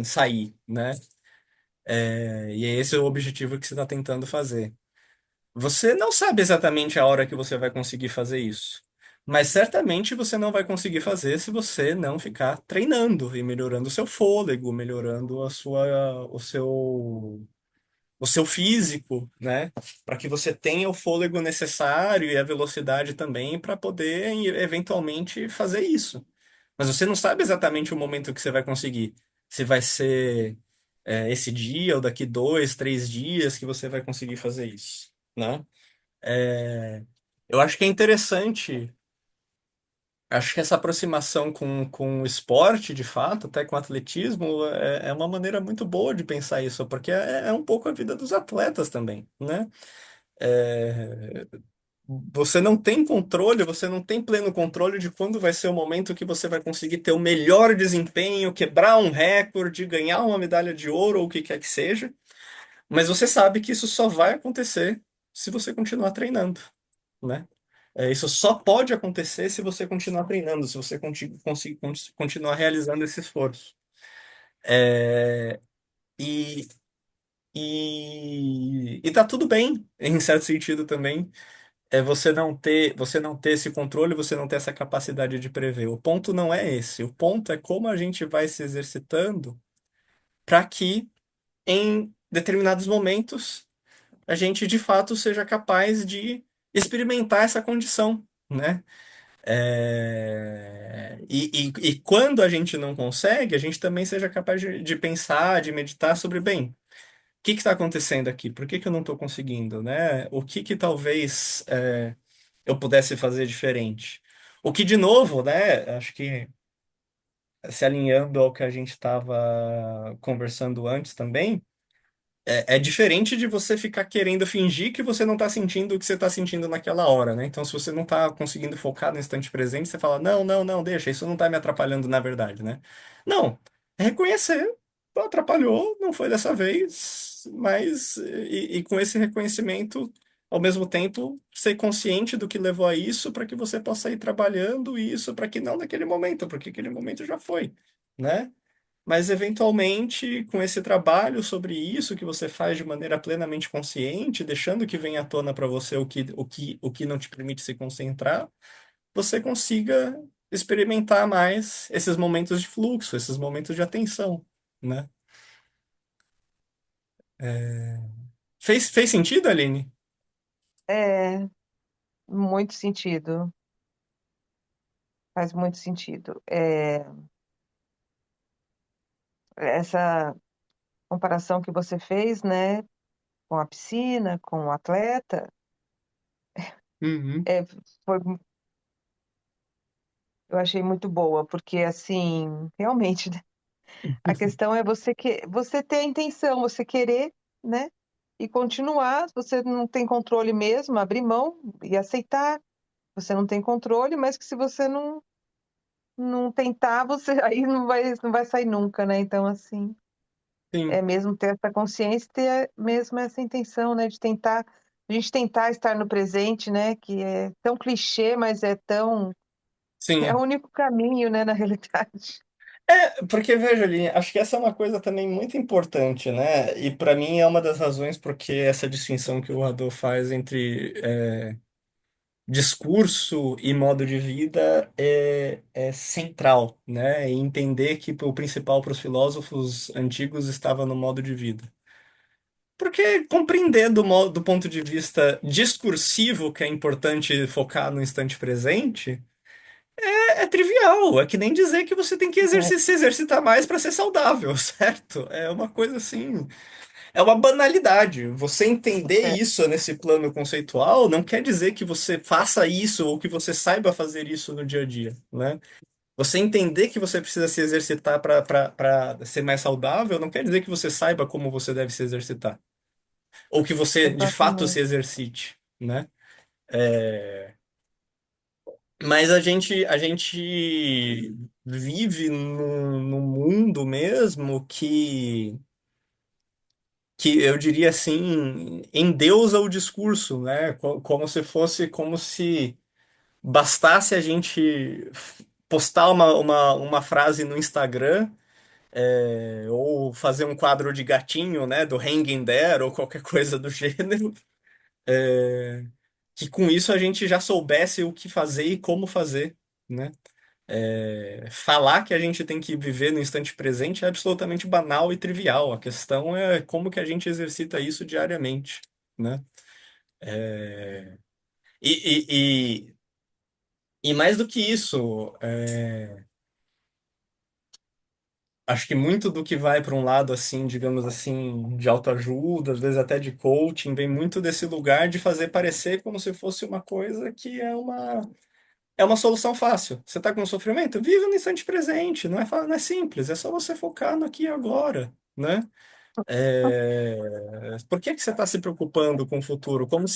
sair, né? E é esse o objetivo que você está tentando fazer. Você não sabe exatamente a hora que você vai conseguir fazer isso. Mas certamente você não vai conseguir fazer se você não ficar treinando e melhorando o seu fôlego, melhorando o seu físico, né? Para que você tenha o fôlego necessário e a velocidade também para poder eventualmente fazer isso. Mas você não sabe exatamente o momento que você vai conseguir. Se vai ser esse dia ou daqui 2, 3 dias que você vai conseguir fazer isso, né? É, eu acho que é interessante, acho que essa aproximação com o esporte, de fato, até com o atletismo, é uma maneira muito boa de pensar isso, porque é um pouco a vida dos atletas também, né? É, você não tem controle, você não tem pleno controle de quando vai ser o momento que você vai conseguir ter o melhor desempenho, quebrar um recorde, ganhar uma medalha de ouro ou o que quer que seja. Mas você sabe que isso só vai acontecer se você continuar treinando, né? Isso só pode acontecer se você continuar treinando, se você conseguir continuar realizando esse esforço. É, e, e tá tudo bem, em certo sentido também, você não ter esse controle, você não ter essa capacidade de prever. O ponto não é esse. O ponto é como a gente vai se exercitando para que em determinados momentos a gente de fato seja capaz de experimentar essa condição, né? E quando a gente não consegue, a gente também seja capaz de pensar, de meditar sobre, bem, o que está acontecendo aqui? Por que que eu não estou conseguindo, né? O que que talvez eu pudesse fazer diferente? O que, de novo, né? Acho que se alinhando ao que a gente estava conversando antes também, é diferente de você ficar querendo fingir que você não está sentindo o que você está sentindo naquela hora, né? Então, se você não está conseguindo focar no instante presente, você fala, não, não, não, deixa, isso não está me atrapalhando na verdade, né? Não, é reconhecer, "Pô, atrapalhou, não foi dessa vez, mas e com esse reconhecimento, ao mesmo tempo, ser consciente do que levou a isso para que você possa ir trabalhando isso para que não naquele momento, porque aquele momento já foi, né? Mas, eventualmente, com esse trabalho sobre isso que você faz de maneira plenamente consciente, deixando que venha à tona para você o que não te permite se concentrar, você consiga experimentar mais esses momentos de fluxo, esses momentos de atenção, né? Fez sentido, Aline? É, muito sentido. Faz muito sentido. Essa comparação que você fez, né, com a piscina, com o atleta, Uhum. é, foi, eu achei muito boa, porque assim, realmente, né, a questão é você ter a intenção, você querer, né, e continuar. Você não tem controle mesmo, abrir mão e aceitar. Você não tem controle, mas que se você não tentar, você aí não vai sair nunca, né? Então, assim, é Sim, mesmo ter essa consciência, ter mesmo essa intenção, né, de tentar, a gente tentar estar no presente, né, que é tão clichê, mas é tão, é o sim. único caminho, né, na realidade. Porque, veja, Aline, acho que essa é uma coisa também muito importante, né? E para mim é uma das razões porque essa distinção que o Hadot faz entre discurso e modo de vida é central, né? E entender que o principal para os filósofos antigos estava no modo de vida. Porque compreender do ponto de vista discursivo que é importante focar no instante presente é trivial. É que nem dizer que você tem que se exercitar mais para ser saudável, certo? É uma coisa assim. É uma banalidade. Você entender É, isso nesse plano conceitual não quer dizer que você faça isso ou que você saiba fazer isso no dia a dia, né? Você entender que você precisa se exercitar para ser mais saudável não quer dizer que você saiba como você deve se exercitar ou que você de fato se exatamente. exercite, né? Mas a gente vive num mundo mesmo que eu diria assim, endeusa o discurso, né? Como se fosse, como se bastasse a gente postar uma frase no Instagram, ou fazer um quadro de gatinho, né? Do Hanging There, ou qualquer coisa do gênero, é, que com isso a gente já soubesse o que fazer e como fazer, né? Falar que a gente tem que viver no instante presente é absolutamente banal e trivial. A questão é como que a gente exercita isso diariamente, né? E, e, e, e mais do que isso, acho que muito do que vai para um lado assim, digamos assim, de autoajuda, às vezes até de coaching, vem muito desse lugar de fazer parecer como se fosse uma coisa que é uma solução fácil. Você está com sofrimento? Viva no instante presente. Não é simples, é só você focar no aqui e agora, né? Por que que você está se preocupando com o futuro? Como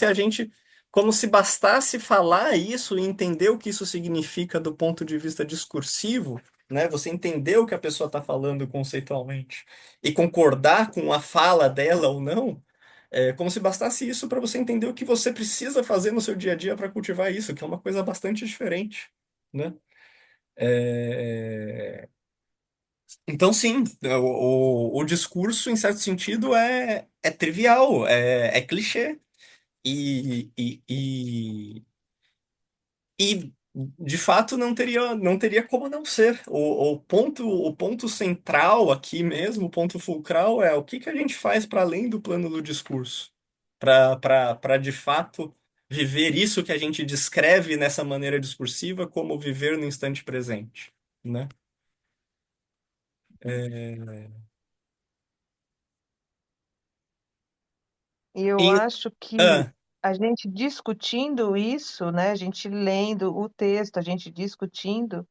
se bastasse falar isso e entender o que isso significa do ponto de vista discursivo, né? Você entender o que a pessoa está falando conceitualmente e concordar com a fala dela ou não, como se bastasse isso para você entender o que você precisa fazer no seu dia a dia para cultivar isso, que é uma coisa bastante diferente, né? É, Então, sim, o discurso, em certo sentido, é trivial, é clichê. E, de fato, não teria como não ser. O ponto central aqui mesmo, o ponto fulcral, é o que que a gente faz para além do plano do discurso, para, de fato, viver isso que a gente descreve nessa maneira discursiva como viver no instante presente, né? É, E eu e, acho que ah, a gente discutindo isso, né, a gente lendo o texto, a gente discutindo,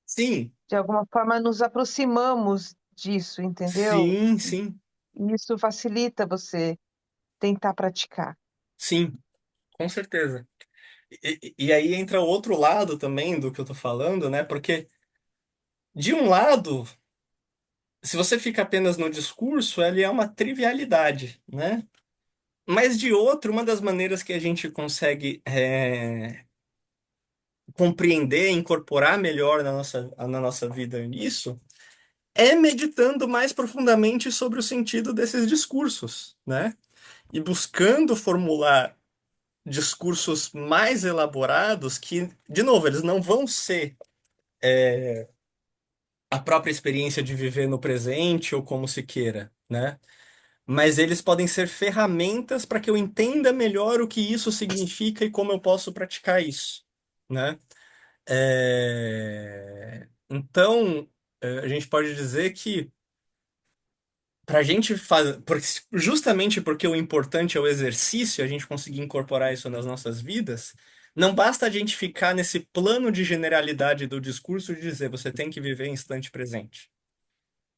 sim. de alguma forma nos aproximamos disso, entendeu? Sim, sim, E isso facilita você tentar praticar. sim, com certeza. E aí entra o outro lado também do que eu tô falando, né? Porque, de um lado, se você fica apenas no discurso, ele é uma trivialidade, né? Mas, de outro, uma das maneiras que a gente consegue compreender, incorporar melhor na nossa vida isso, é meditando mais profundamente sobre o sentido desses discursos, né? E buscando formular discursos mais elaborados que, de novo, eles não vão ser a própria experiência de viver no presente ou como se queira, né? Mas eles podem ser ferramentas para que eu entenda melhor o que isso significa e como eu posso praticar isso, né? Então, a gente pode dizer que para a gente fazer, justamente porque o importante é o exercício, a gente conseguir incorporar isso nas nossas vidas, não basta a gente ficar nesse plano de generalidade do discurso de dizer você tem que viver em instante presente.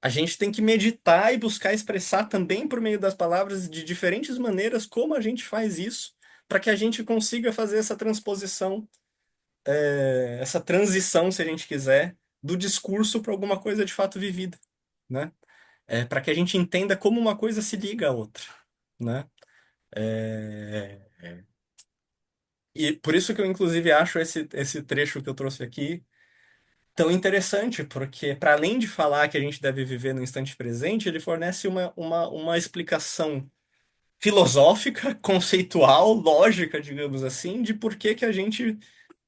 A gente tem que meditar e buscar expressar também por meio das palavras de diferentes maneiras como a gente faz isso, para que a gente consiga fazer essa transposição, essa transição, se a gente quiser, do discurso para alguma coisa de fato vivida, né? Para que a gente entenda como uma coisa se liga à outra, né? É, E por isso que eu, inclusive, acho esse trecho que eu trouxe aqui tão interessante, porque, para além de falar que a gente deve viver no instante presente, ele fornece uma explicação filosófica, conceitual, lógica, digamos assim, de por que que a gente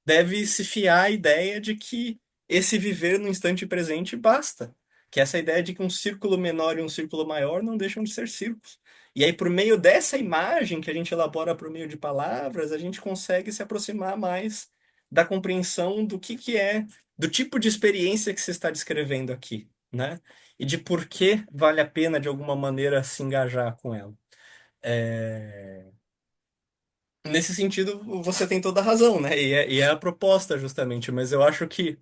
deve se fiar à ideia de que esse viver no instante presente basta. Que essa ideia de que um círculo menor e um círculo maior não deixam de ser círculos. E aí, por meio dessa imagem que a gente elabora por meio de palavras, a gente consegue se aproximar mais da compreensão do que é, do tipo de experiência que se está descrevendo aqui, né? E de por que vale a pena, de alguma maneira, se engajar com ela. É, Nesse sentido, você tem toda a razão, né? E é a proposta, justamente. Mas eu acho que.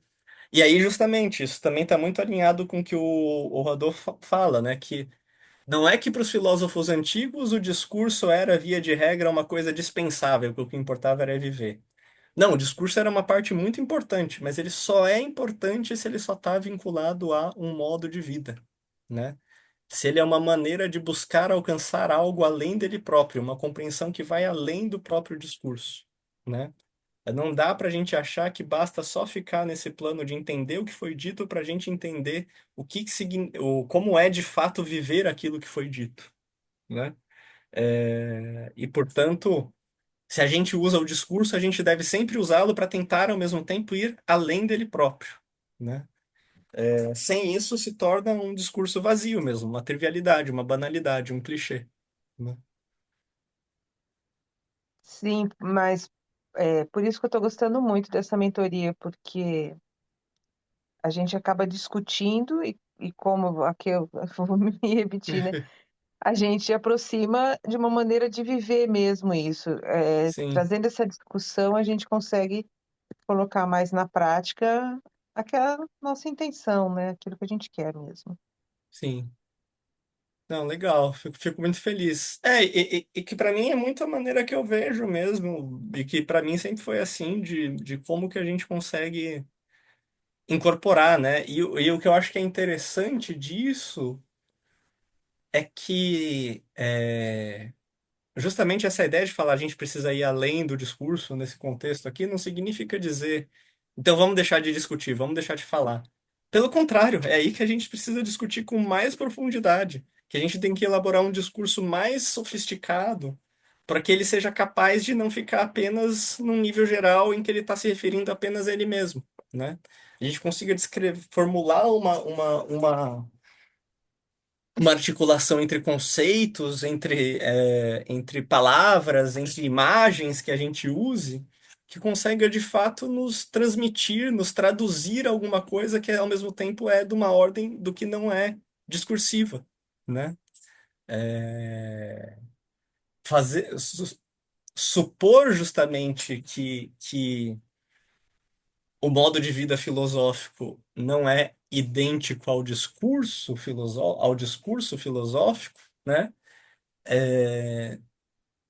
E aí, justamente, isso também está muito alinhado com o que o Rodolfo fala, né? Que não é que para os filósofos antigos o discurso era, via de regra, uma coisa dispensável, que o que importava era viver. Não, o discurso era uma parte muito importante, mas ele só é importante se ele só está vinculado a um modo de vida, né? Se ele é uma maneira de buscar alcançar algo além dele próprio, uma compreensão que vai além do próprio discurso, né? Não dá para a gente achar que basta só ficar nesse plano de entender o que foi dito para a gente entender como é de fato viver aquilo que foi dito, né? E, portanto, se a gente usa o discurso, a gente deve sempre usá-lo para tentar, ao mesmo tempo, ir além dele próprio, né? Sem isso, se torna um discurso vazio mesmo, uma trivialidade, uma banalidade, um clichê, né? Sim, mas é por isso que eu estou gostando muito dessa mentoria, porque a gente acaba discutindo e como aqui eu vou me repetir, né? A gente aproxima de uma maneira de viver mesmo isso. Sim, Trazendo essa discussão, a gente consegue colocar mais na prática aquela nossa intenção, né? Aquilo que a gente quer mesmo. sim. Não, legal, fico muito feliz. E que para mim é muito a maneira que eu vejo mesmo, e que para mim sempre foi assim, de como que a gente consegue incorporar, né? E o que eu acho que é interessante disso é que justamente essa ideia de falar a gente precisa ir além do discurso nesse contexto aqui não significa dizer, então vamos deixar de discutir, vamos deixar de falar. Pelo contrário, é aí que a gente precisa discutir com mais profundidade, que a gente tem que elaborar um discurso mais sofisticado para que ele seja capaz de não ficar apenas num nível geral em que ele está se referindo apenas a ele mesmo, né? A gente consiga descrever, formular uma articulação entre conceitos, entre palavras, entre imagens que a gente use, que consiga de fato nos transmitir, nos traduzir alguma coisa que ao mesmo tempo é de uma ordem do que não é discursiva, né? É, fazer, supor justamente que o modo de vida filosófico não é idêntico ao discurso filosófico, né?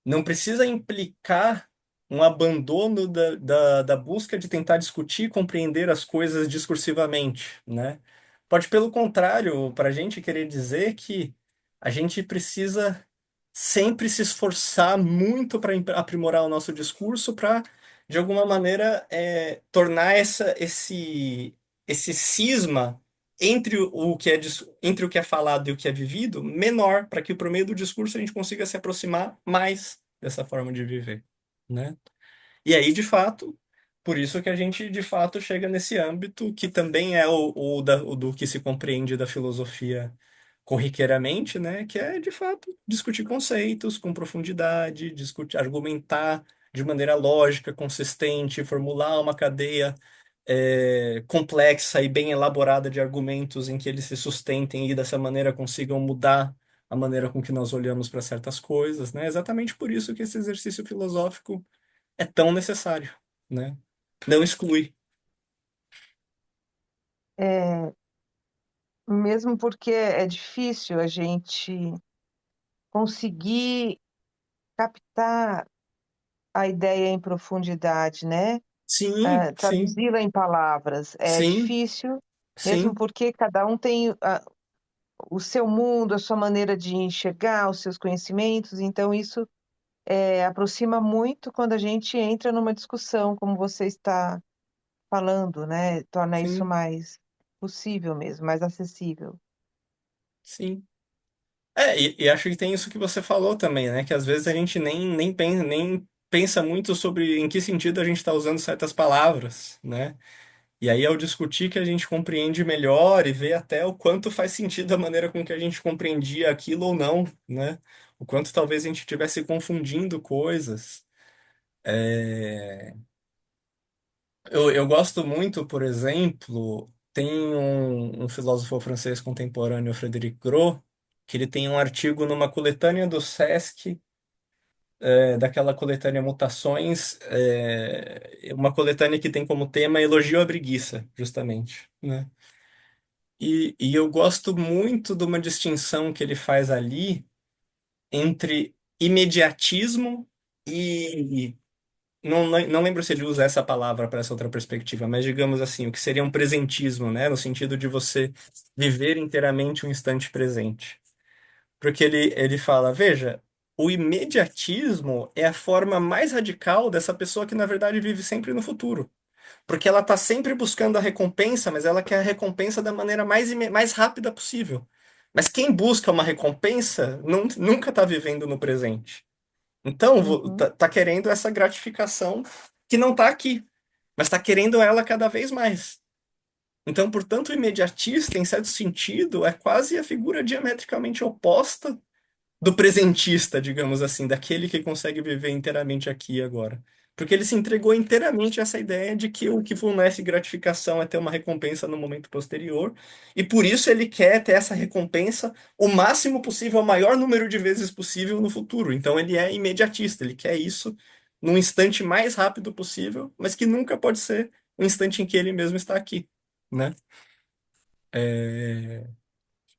Não precisa implicar um abandono da busca de tentar discutir e compreender as coisas discursivamente, né? Pode, pelo contrário, para a gente querer dizer que a gente precisa sempre se esforçar muito para aprimorar o nosso discurso, para, de alguma maneira, tornar esse cisma entre o que é falado e o que é vivido menor, para que por meio do discurso a gente consiga se aproximar mais dessa forma de viver, né? E aí, de fato, por isso que a gente, de fato, chega nesse âmbito que também é o do que se compreende da filosofia corriqueiramente, né? Que é, de fato, discutir conceitos com profundidade, discutir, argumentar de maneira lógica, consistente, formular uma cadeia complexa e bem elaborada de argumentos em que eles se sustentem e dessa maneira consigam mudar a maneira com que nós olhamos para certas coisas, né? Exatamente por isso que esse exercício filosófico é tão necessário, né? Não exclui. É, mesmo porque é difícil a gente conseguir captar a ideia em profundidade, né? Sim, sim, Traduzi-la em palavras é sim, difícil, mesmo sim, porque cada um tem o seu mundo, a sua maneira de enxergar, os seus conhecimentos, então isso aproxima muito quando a gente entra numa discussão, como você está falando, né? Torna isso sim, mais possível mesmo, mais acessível. sim. E acho que tem isso que você falou também, né? Que às vezes a gente nem pensa muito sobre em que sentido a gente está usando certas palavras, né? E aí, ao discutir, que a gente compreende melhor e vê até o quanto faz sentido a maneira com que a gente compreendia aquilo ou não, né? O quanto talvez a gente estivesse confundindo coisas. É, eu gosto muito, por exemplo, tem um filósofo francês contemporâneo, Frédéric Gros, que ele tem um artigo numa coletânea do Sesc, daquela coletânea Mutações, uma coletânea que tem como tema Elogio à Preguiça, justamente, né? E eu gosto muito de uma distinção que ele faz ali entre imediatismo e não lembro se ele usa essa palavra para essa outra perspectiva, mas digamos assim, o que seria um presentismo, né? No sentido de você viver inteiramente o instante presente. Porque ele fala, veja, o imediatismo é a forma mais radical dessa pessoa que, na verdade, vive sempre no futuro. Porque ela está sempre buscando a recompensa, mas ela quer a recompensa da maneira mais rápida possível. Mas quem busca uma recompensa nunca está vivendo no presente. Então, Uhum, tá querendo essa gratificação que não tá aqui, mas tá querendo ela cada vez mais. Então, portanto, o imediatista, em certo sentido, é quase a figura diametricamente oposta do presentista, digamos assim, daquele que consegue viver inteiramente aqui e agora. Porque ele se entregou inteiramente a essa ideia de que o que fornece gratificação é ter uma recompensa no momento posterior, e por isso ele quer ter essa recompensa o máximo possível, o maior número de vezes possível no futuro. Então ele é imediatista, ele quer isso num instante mais rápido possível, mas que nunca pode ser o instante em que ele mesmo está aqui, né?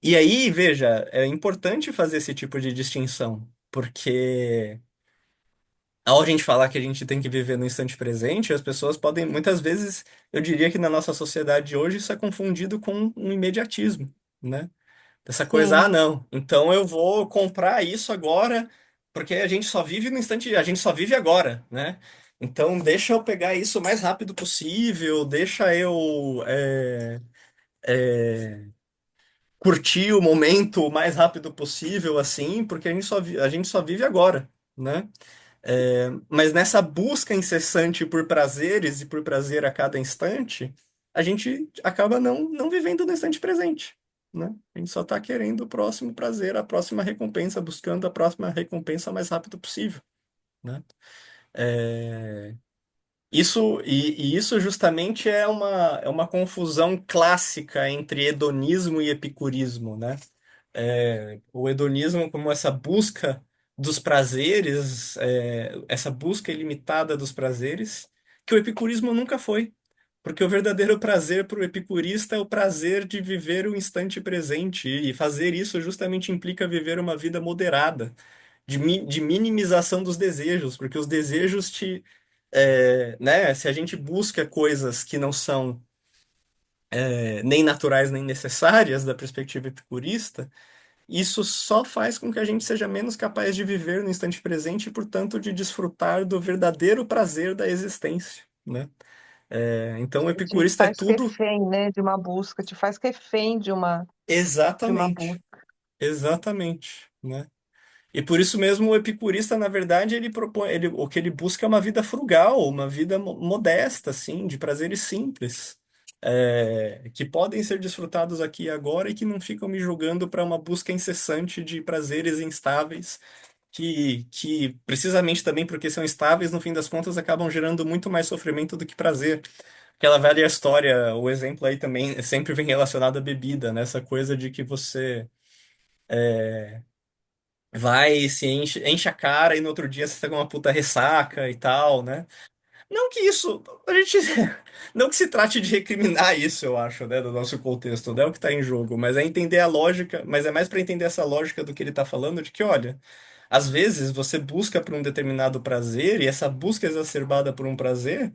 E aí, veja, é importante fazer esse tipo de distinção, porque ao a gente falar que a gente tem que viver no instante presente, as pessoas podem, muitas vezes, eu diria que na nossa sociedade hoje isso é confundido com um imediatismo, né? Essa coisa, ah, Sim, não, então eu vou comprar isso agora, porque a gente só vive no instante, a gente só vive agora, né? Então deixa eu pegar isso o mais rápido possível, deixa eu curtir o momento o mais rápido possível, assim, porque a gente só vive agora, né? Mas nessa busca incessante por prazeres e por prazer a cada instante, a gente acaba não vivendo no instante presente, né? A gente só está querendo o próximo prazer, a próxima recompensa, buscando a próxima recompensa o mais rápido possível, né? É, e isso justamente é uma confusão clássica entre hedonismo e epicurismo, né? O hedonismo como essa busca dos prazeres, essa busca ilimitada dos prazeres, que o epicurismo nunca foi. Porque o verdadeiro prazer para o epicurista é o prazer de viver o instante presente, e fazer isso justamente implica viver uma vida moderada, de minimização dos desejos, porque os desejos né, se a gente busca coisas que não são nem naturais nem necessárias da perspectiva epicurista, isso só faz com que a gente seja menos capaz de viver no instante presente e, portanto, de desfrutar do verdadeiro prazer da existência, né? Então, o te epicurista é faz tudo refém, né, de uma busca, te faz refém de uma exatamente, busca. exatamente, né? E por isso mesmo o epicurista, na verdade, o que ele busca é uma vida frugal, uma vida modesta, assim, de prazeres simples, que podem ser desfrutados aqui e agora e que não ficam me julgando para uma busca incessante de prazeres instáveis que precisamente também porque são estáveis, no fim das contas, acabam gerando muito mais sofrimento do que prazer. Aquela velha história, o exemplo aí também sempre vem relacionado à bebida, né? Essa coisa de que você vai, se enche a cara e no outro dia você tá com uma puta ressaca e tal, né? Não que isso, a gente, não que se trate de recriminar isso, eu acho, né, do nosso contexto, não é o que tá em jogo, mas é entender a lógica, mas é mais para entender essa lógica do que ele tá falando, de que, olha, às vezes você busca por um determinado prazer e essa busca exacerbada por um prazer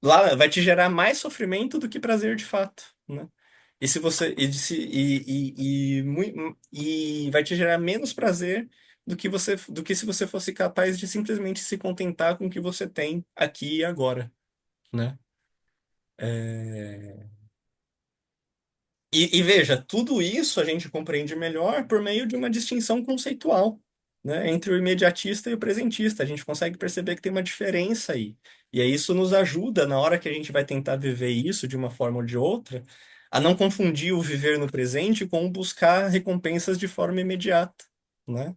lá vai te gerar mais sofrimento do que prazer de fato, né? E se você e vai te gerar menos prazer do que se você fosse capaz de simplesmente se contentar com o que você tem aqui e agora, né? E veja, tudo isso a gente compreende melhor por meio de uma distinção conceitual, né, entre o imediatista e o presentista. A gente consegue perceber que tem uma diferença aí. E aí isso nos ajuda, na hora que a gente vai tentar viver isso de uma forma ou de outra, a não confundir o viver no presente com o buscar recompensas de forma imediata, né?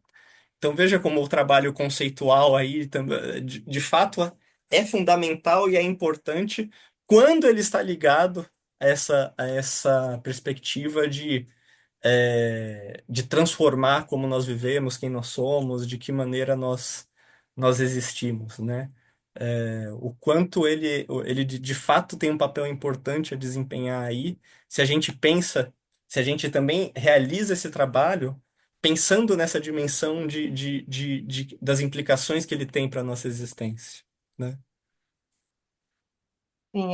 Então veja como o trabalho conceitual aí, de fato, é fundamental e é importante quando ele está ligado a essa perspectiva de transformar como nós vivemos, quem nós somos, de que maneira nós existimos, né? O quanto ele de fato tem um papel importante a desempenhar aí, se a gente pensa, se a gente também realiza esse trabalho pensando nessa dimensão das implicações que ele tem para a nossa existência, né? Sim,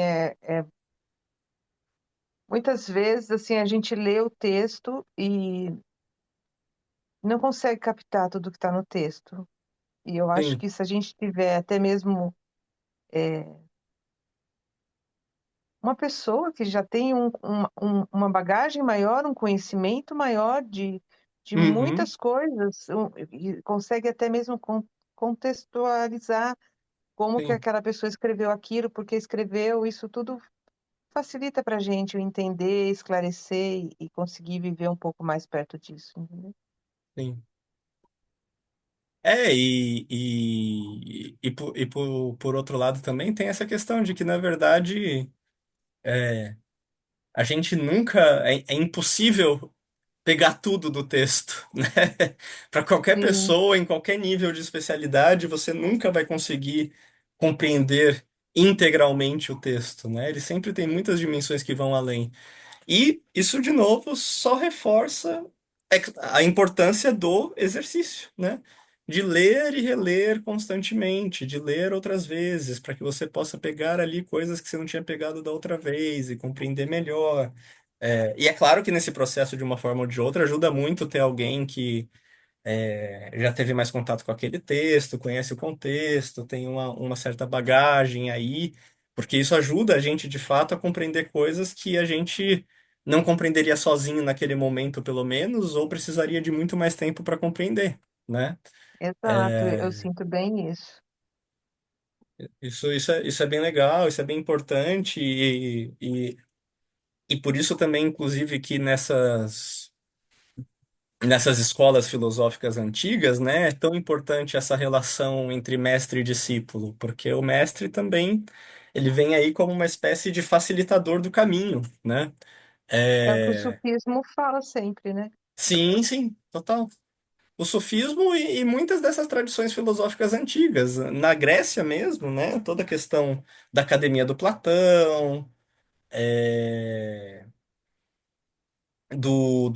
muitas vezes assim a gente lê o texto e não consegue captar tudo que está no texto. E eu acho Sim, que se a gente tiver até mesmo uma pessoa que já tem uma bagagem maior, um conhecimento maior de uhum, muitas coisas, e consegue até mesmo contextualizar como que sim, aquela pessoa escreveu aquilo, porque escreveu, isso tudo facilita para a gente o entender, esclarecer e conseguir viver um pouco mais perto disso, entendeu? sim. Por outro lado também tem essa questão de que, na verdade, a gente nunca. É impossível pegar tudo do texto, né? Para qualquer Sim, pessoa, em qualquer nível de especialidade, você nunca vai conseguir compreender integralmente o texto, né? Ele sempre tem muitas dimensões que vão além. E isso, de novo, só reforça a importância do exercício, né? De ler e reler constantemente, de ler outras vezes, para que você possa pegar ali coisas que você não tinha pegado da outra vez e compreender melhor. E é claro que nesse processo, de uma forma ou de outra, ajuda muito ter alguém que já teve mais contato com aquele texto, conhece o contexto, tem uma certa bagagem aí, porque isso ajuda a gente, de fato, a compreender coisas que a gente não compreenderia sozinho naquele momento, pelo menos, ou precisaria de muito mais tempo para compreender, né? Exato, eu sinto bem isso. Isso é bem legal, isso é bem importante, e por isso também, inclusive, que nessas escolas filosóficas antigas, né, é tão importante essa relação entre mestre e discípulo, porque o mestre também, ele vem aí como uma espécie de facilitador do caminho, né? É o que o É, sufismo fala sempre, né? sim, sim, total. O sufismo e muitas dessas tradições filosóficas antigas, na Grécia mesmo, né, toda a questão da Academia do Platão, do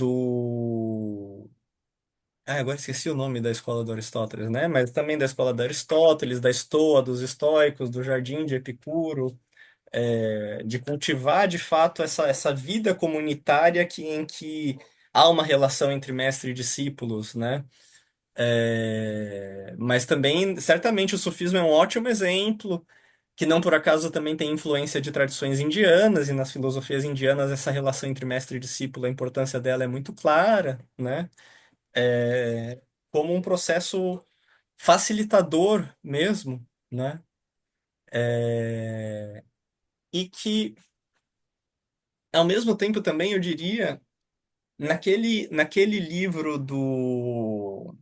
agora esqueci o nome da escola do Aristóteles, né? Mas também da escola de Aristóteles, da Estoa, dos estoicos, do Jardim de Epicuro, de cultivar de fato essa vida comunitária em que há uma relação entre mestre e discípulos, né? Mas também, certamente, o sufismo é um ótimo exemplo, que não por acaso também tem influência de tradições indianas, e nas filosofias indianas essa relação entre mestre e discípulo, a importância dela é muito clara, né? É, como um processo facilitador mesmo, né? E que, ao mesmo tempo, também eu diria, naquele livro do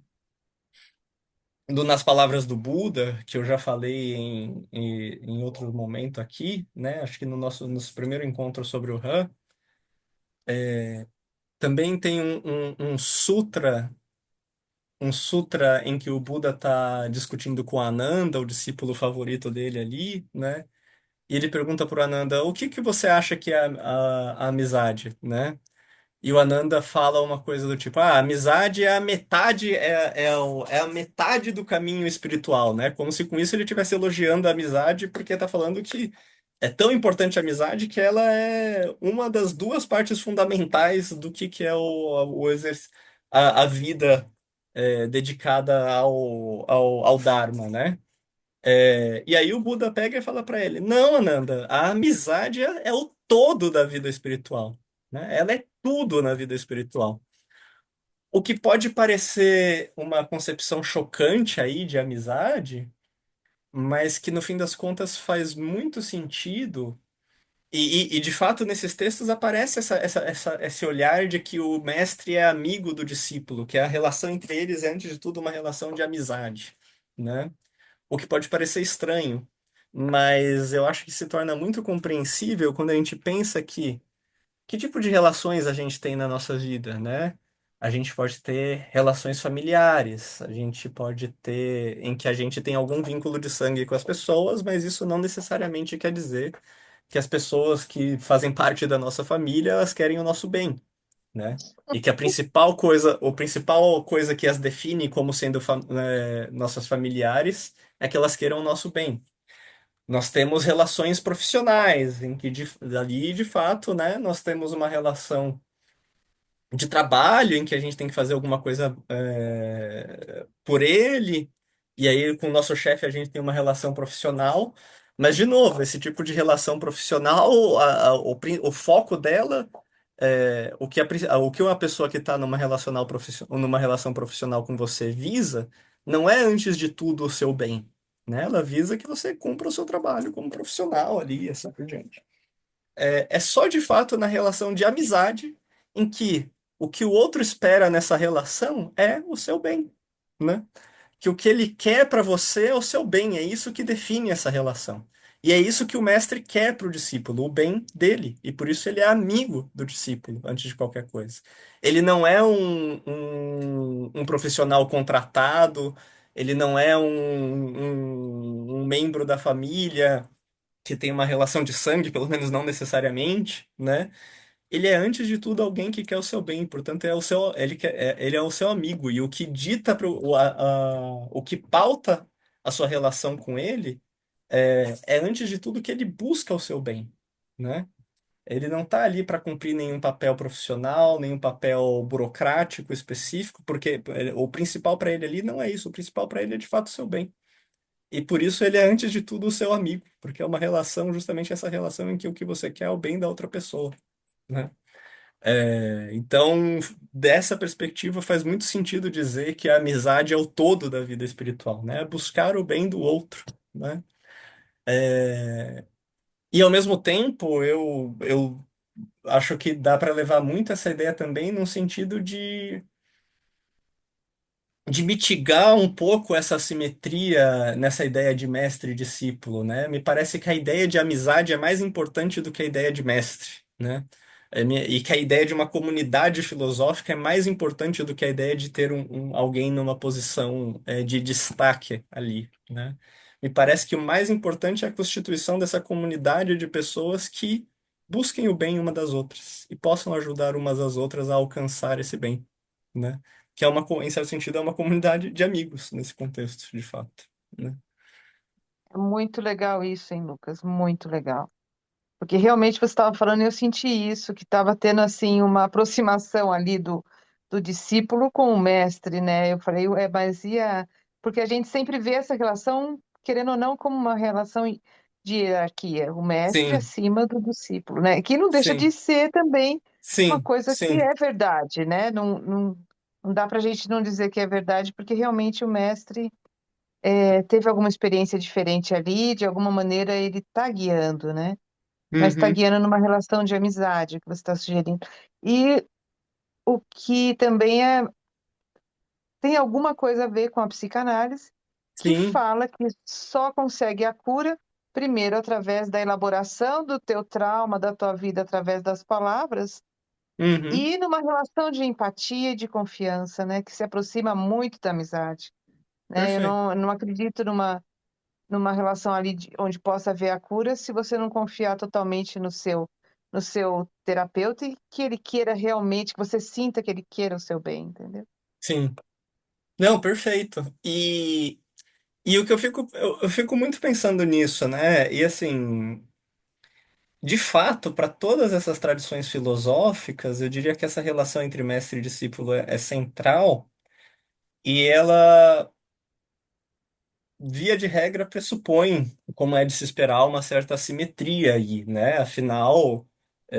Nas Palavras do Buda, que eu já falei em outro momento aqui, né? Acho que nosso primeiro encontro sobre o Han, também tem um sutra em que o Buda está discutindo com Ananda, o discípulo favorito dele ali, né? E ele pergunta para o Ananda, o que que você acha que é a amizade, né? E o Ananda fala uma coisa do tipo, a amizade é a metade, é a metade do caminho espiritual, né? Como se com isso ele estivesse elogiando a amizade, porque está falando que é tão importante a amizade que ela é uma das duas partes fundamentais do que é a vida dedicada ao Dharma, né? E aí o Buda pega e fala para ele: Não, Ananda, a amizade é o todo da vida espiritual, né? Ela é tudo na vida espiritual. O que pode parecer uma concepção chocante aí de amizade, mas que no fim das contas faz muito sentido. E de fato nesses textos aparece esse olhar de que o mestre é amigo do discípulo, que a relação entre eles é antes de tudo uma relação de amizade, né? O que pode parecer estranho, mas eu acho que se torna muito compreensível quando a gente pensa que tipo de relações a gente tem na nossa vida, né? A gente pode ter relações familiares, a gente pode ter em que a gente tem algum vínculo de sangue com as pessoas, mas isso não necessariamente quer dizer que as pessoas que fazem parte da nossa família, elas querem o nosso bem, né? E que a principal coisa que as define como sendo nossas familiares é que elas queiram o nosso bem. Nós temos relações profissionais, em que ali, de fato, né, nós temos uma relação de trabalho em que a gente tem que fazer alguma coisa por ele, e aí com o nosso chefe a gente tem uma relação profissional. Mas, de novo, esse tipo de relação profissional, o foco dela, o que uma pessoa que está numa relação profissional com você visa, não é antes de tudo o seu bem, né? Ela visa que você cumpra o seu trabalho como profissional ali, e assim por diante. É só de fato na relação de amizade em que o que o outro espera nessa relação é o seu bem, né? Que o que ele quer para você é o seu bem, é isso que define essa relação. E é isso que o mestre quer para o discípulo, o bem dele. E por isso ele é amigo do discípulo, antes de qualquer coisa. Ele não é um profissional contratado, ele não é um membro da família que tem uma relação de sangue, pelo menos não necessariamente, né? ele é antes de tudo alguém que quer o seu bem, portanto é o seu, ele é o seu amigo e o que dita o que pauta a sua relação com ele é antes de tudo que ele busca o seu bem, né? Ele não está ali para cumprir nenhum papel profissional, nenhum papel burocrático específico, porque o principal para ele ali não é isso, o principal para ele é de fato o seu bem. E por isso ele é antes de tudo o seu amigo, porque é uma relação, justamente essa relação em que o que você quer é o bem da outra pessoa, né? Então, dessa perspectiva, faz muito sentido dizer que a amizade é o todo da vida espiritual, né? É buscar o bem do outro, né? E ao mesmo tempo, eu acho que dá para levar muito essa ideia também num sentido de mitigar um pouco essa assimetria nessa ideia de mestre e discípulo, né? Me parece que a ideia de amizade é mais importante do que a ideia de mestre, né? E que a ideia de uma comunidade filosófica é mais importante do que a ideia de ter alguém numa posição de destaque ali, né? Me parece que o mais importante é a constituição dessa comunidade de pessoas que busquem o bem uma das outras e possam ajudar umas às outras a alcançar esse bem, né? Que é em certo sentido, é uma comunidade de amigos nesse contexto, de fato, né? É muito legal isso, hein, Lucas? Muito legal. Porque realmente você estava falando e eu senti isso, que estava tendo assim uma aproximação ali do discípulo com o mestre, né? Eu falei, mas porque a gente sempre vê essa relação, querendo ou não, como uma relação de hierarquia, o mestre Sim, acima do discípulo, né? Que não deixa de sim, ser também uma sim, coisa que sim. é verdade, né? Não dá para a gente não dizer que é verdade, porque realmente o mestre teve alguma experiência diferente ali, de alguma maneira ele está guiando, né? Mas está Uhum, guiando numa relação de amizade que você está sugerindo. E o que também tem alguma coisa a ver com a psicanálise, que sim, fala que só consegue a cura, primeiro, através da elaboração do teu trauma, da tua vida, através das palavras, uhum, e numa relação de empatia e de confiança, né, que se aproxima muito da amizade. Né? perfeito. Eu não acredito numa relação ali onde possa haver a cura se você não confiar totalmente no seu terapeuta e que ele queira realmente, que você sinta que ele queira o seu bem, entendeu? Sim. Não, perfeito. E o que eu fico muito pensando nisso, né? E assim, de fato, para todas essas tradições filosóficas, eu diria que essa relação entre mestre e discípulo é central e ela via de regra, pressupõe, como é de se esperar, uma certa assimetria aí, né? Afinal,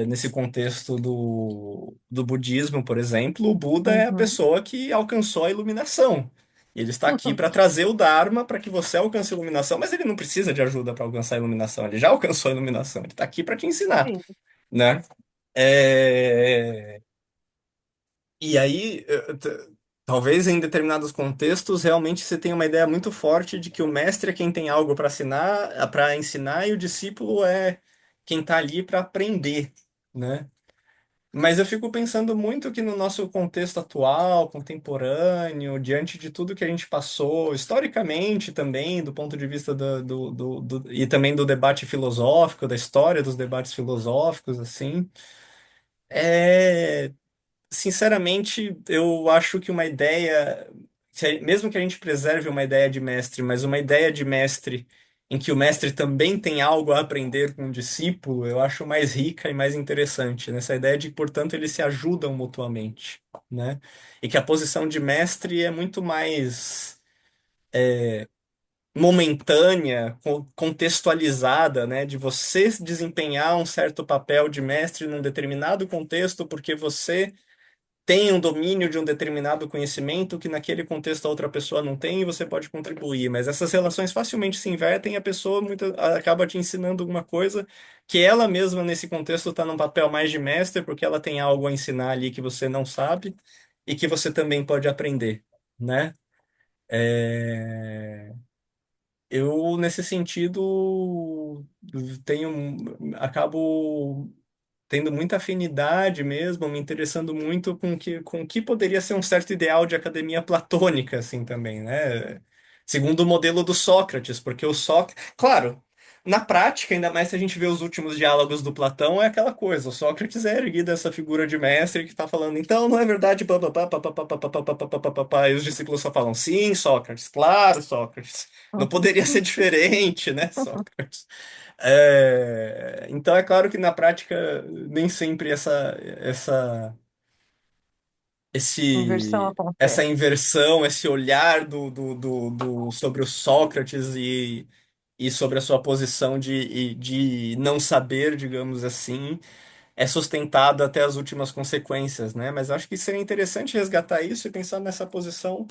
nesse contexto do budismo, por exemplo, o Buda é a Uhum. pessoa que alcançou a iluminação. E ele está aqui para trazer o Dharma para que você alcance a iluminação, mas ele não precisa de ajuda para alcançar a iluminação, ele já alcançou a iluminação, ele está aqui para te ensinar, Sim. né? É, e aí, talvez em determinados contextos, realmente você tenha uma ideia muito forte de que o mestre é quem tem algo para ensinar, e o discípulo é quem está ali para aprender, né? Mas eu fico pensando muito que no nosso contexto atual, contemporâneo, diante de tudo que a gente passou, historicamente também, do ponto de vista e também do debate filosófico, da história dos debates filosóficos, assim, é sinceramente, eu acho que uma ideia, mesmo que a gente preserve uma ideia de mestre, mas uma ideia de mestre em que o mestre também tem algo a aprender com o discípulo, eu acho mais rica e mais interessante, nessa ideia de que, portanto, eles se ajudam mutuamente, né? E que a posição de mestre é muito mais momentânea, contextualizada, né? De você desempenhar um certo papel de mestre num determinado contexto, porque você tem um domínio de um determinado conhecimento que naquele contexto a outra pessoa não tem e você pode contribuir, mas essas relações facilmente se invertem e a pessoa acaba te ensinando alguma coisa que ela mesma nesse contexto está num papel mais de mestre porque ela tem algo a ensinar ali que você não sabe e que você também pode aprender, né? É, Eu, nesse sentido, acabo tendo muita afinidade mesmo, me interessando muito com o que poderia ser um certo ideal de academia platônica, assim, também, né? Segundo o modelo do Sócrates, porque o Sócrates... Claro, Na prática, ainda mais se a gente vê os últimos diálogos do Platão, é aquela coisa. O Sócrates é erguido essa figura de mestre que está falando, então não é verdade, papapá, papapá, papapá, papapá, papapá, e os discípulos só falam, sim, Sócrates, claro, Sócrates. Não poderia ser diferente, né, Sócrates? Então é claro que na prática nem sempre Inversão essa acontece. inversão, esse olhar sobre o Sócrates e sobre a sua posição de não saber, digamos assim, é sustentado até as últimas consequências, né? Mas acho que seria interessante resgatar isso e pensar nessa posição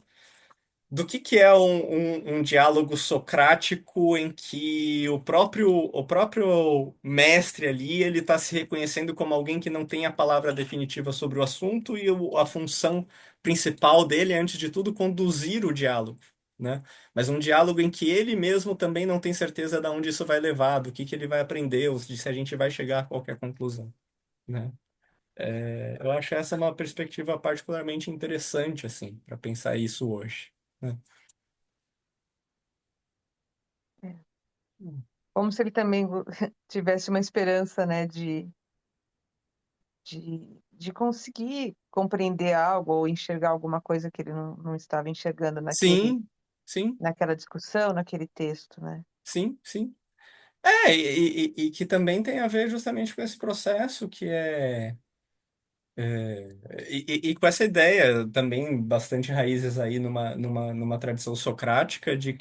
do que é um diálogo socrático em que o próprio mestre ali ele está se reconhecendo como alguém que não tem a palavra definitiva sobre o assunto e a função principal dele é, antes de tudo, conduzir o diálogo, né? Mas um diálogo em que ele mesmo também não tem certeza de onde isso vai levar, do que ele vai aprender, ou se a gente vai chegar a qualquer conclusão, né? Eu acho essa uma perspectiva particularmente interessante, assim, para pensar isso hoje, né? É. Como se ele também tivesse uma esperança, né, de conseguir compreender algo ou enxergar alguma coisa que ele não estava enxergando Sim, sim, naquela discussão, naquele texto, né? sim, sim. E que também tem a ver justamente com esse processo que e com essa ideia também bastante raízes aí numa tradição socrática de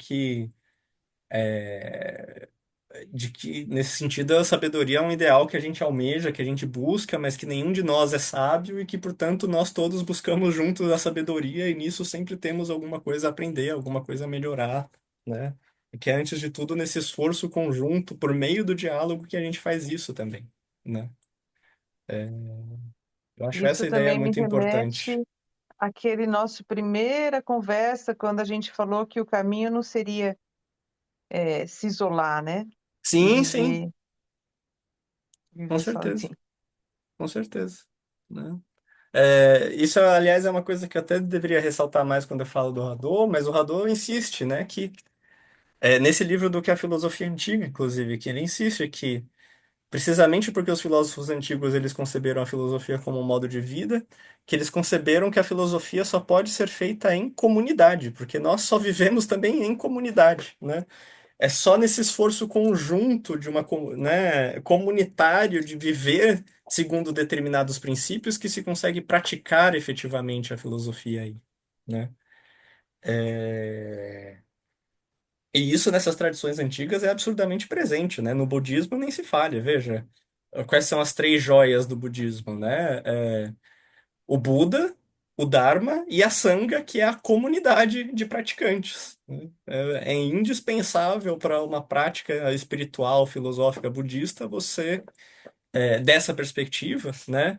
que, nesse sentido, a sabedoria é um ideal que a gente almeja, que a gente busca, mas que nenhum de nós é sábio e que, portanto, nós todos buscamos juntos a sabedoria e nisso sempre temos alguma coisa a aprender, alguma coisa a melhorar, né? E que é, antes de tudo, nesse esforço conjunto, por meio do diálogo, que a gente faz isso também, né? Eu acho essa Isso ideia também me muito importante. remete àquele nosso primeira conversa, quando a gente falou que o caminho não seria se isolar, né? E Sim, sim, com viver certeza, sozinho. com certeza, né? Isso, aliás, é uma coisa que eu até deveria ressaltar mais quando eu falo do Hadot, mas o Hadot insiste, né, que nesse livro do que é a filosofia antiga, inclusive, que ele insiste que precisamente porque os filósofos antigos eles conceberam a filosofia como um modo de vida, que eles conceberam que a filosofia só pode ser feita em comunidade, porque nós só vivemos também em comunidade, né? É só nesse esforço conjunto de né, comunitário de viver segundo determinados princípios que se consegue praticar efetivamente a filosofia aí, né? É, E isso nessas tradições antigas é absurdamente presente, né? No budismo nem se fale, veja. Quais são as três joias do budismo, né? O Buda, o Dharma e a Sangha, que é a comunidade de praticantes, né? É indispensável para uma prática espiritual, filosófica budista, dessa perspectiva, né?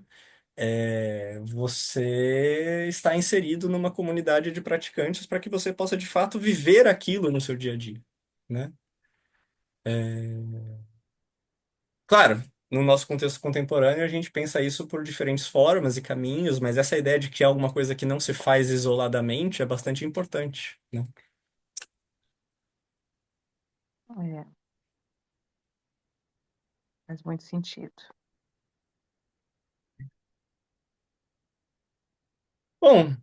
Você está inserido numa comunidade de praticantes para que você possa, de fato, viver aquilo no seu dia a dia, né? Claro, no nosso contexto contemporâneo, a gente pensa isso por diferentes formas e caminhos, mas essa ideia de que é alguma coisa que não se faz isoladamente é bastante importante, né? É, faz muito sentido. Bom,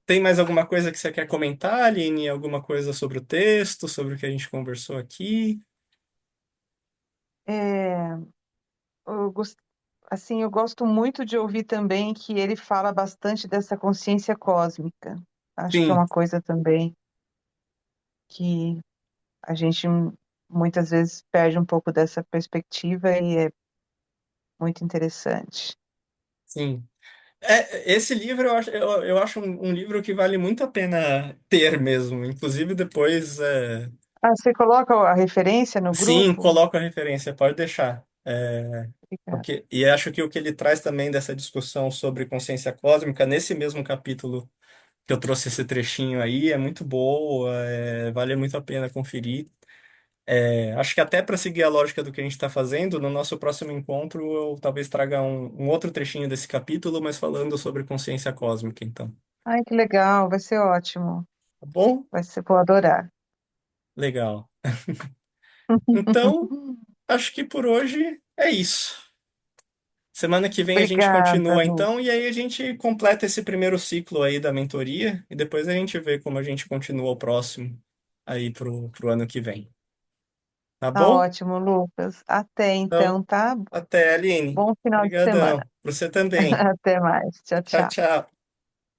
tem mais alguma coisa que você quer comentar, Aline? Alguma coisa sobre o texto, sobre o que a gente conversou aqui? É, eu assim, eu gosto muito de ouvir também que ele fala bastante dessa consciência cósmica. Acho que é Sim, uma coisa também que a gente muitas vezes perde um pouco dessa perspectiva e é muito interessante. sim. Esse livro eu acho um livro que vale muito a pena ter mesmo. Inclusive, depois, Ah, você coloca a referência no sim, grupo? coloco a referência, pode deixar. Obrigada. E acho que o que ele traz também dessa discussão sobre consciência cósmica, nesse mesmo capítulo que eu trouxe esse trechinho aí, é muito boa, vale muito a pena conferir. Acho que até para seguir a lógica do que a gente está fazendo, no nosso próximo encontro eu talvez traga um outro trechinho desse capítulo, mas falando sobre consciência cósmica, então. Ai, que legal, vai ser ótimo. Tá bom? Vou adorar. Legal. Então, acho que por hoje é isso. Semana que vem a gente Obrigada, continua Lu. então, e aí a gente completa esse primeiro ciclo aí da mentoria, e depois a gente vê como a gente continua o próximo aí pro ano que vem. Tá Tá bom? ótimo, Lucas. Até Então, então, tá? até, Aline. Bom final de semana. Obrigadão. Você também. Até mais. Tchau, Tchau, tchau. tchau.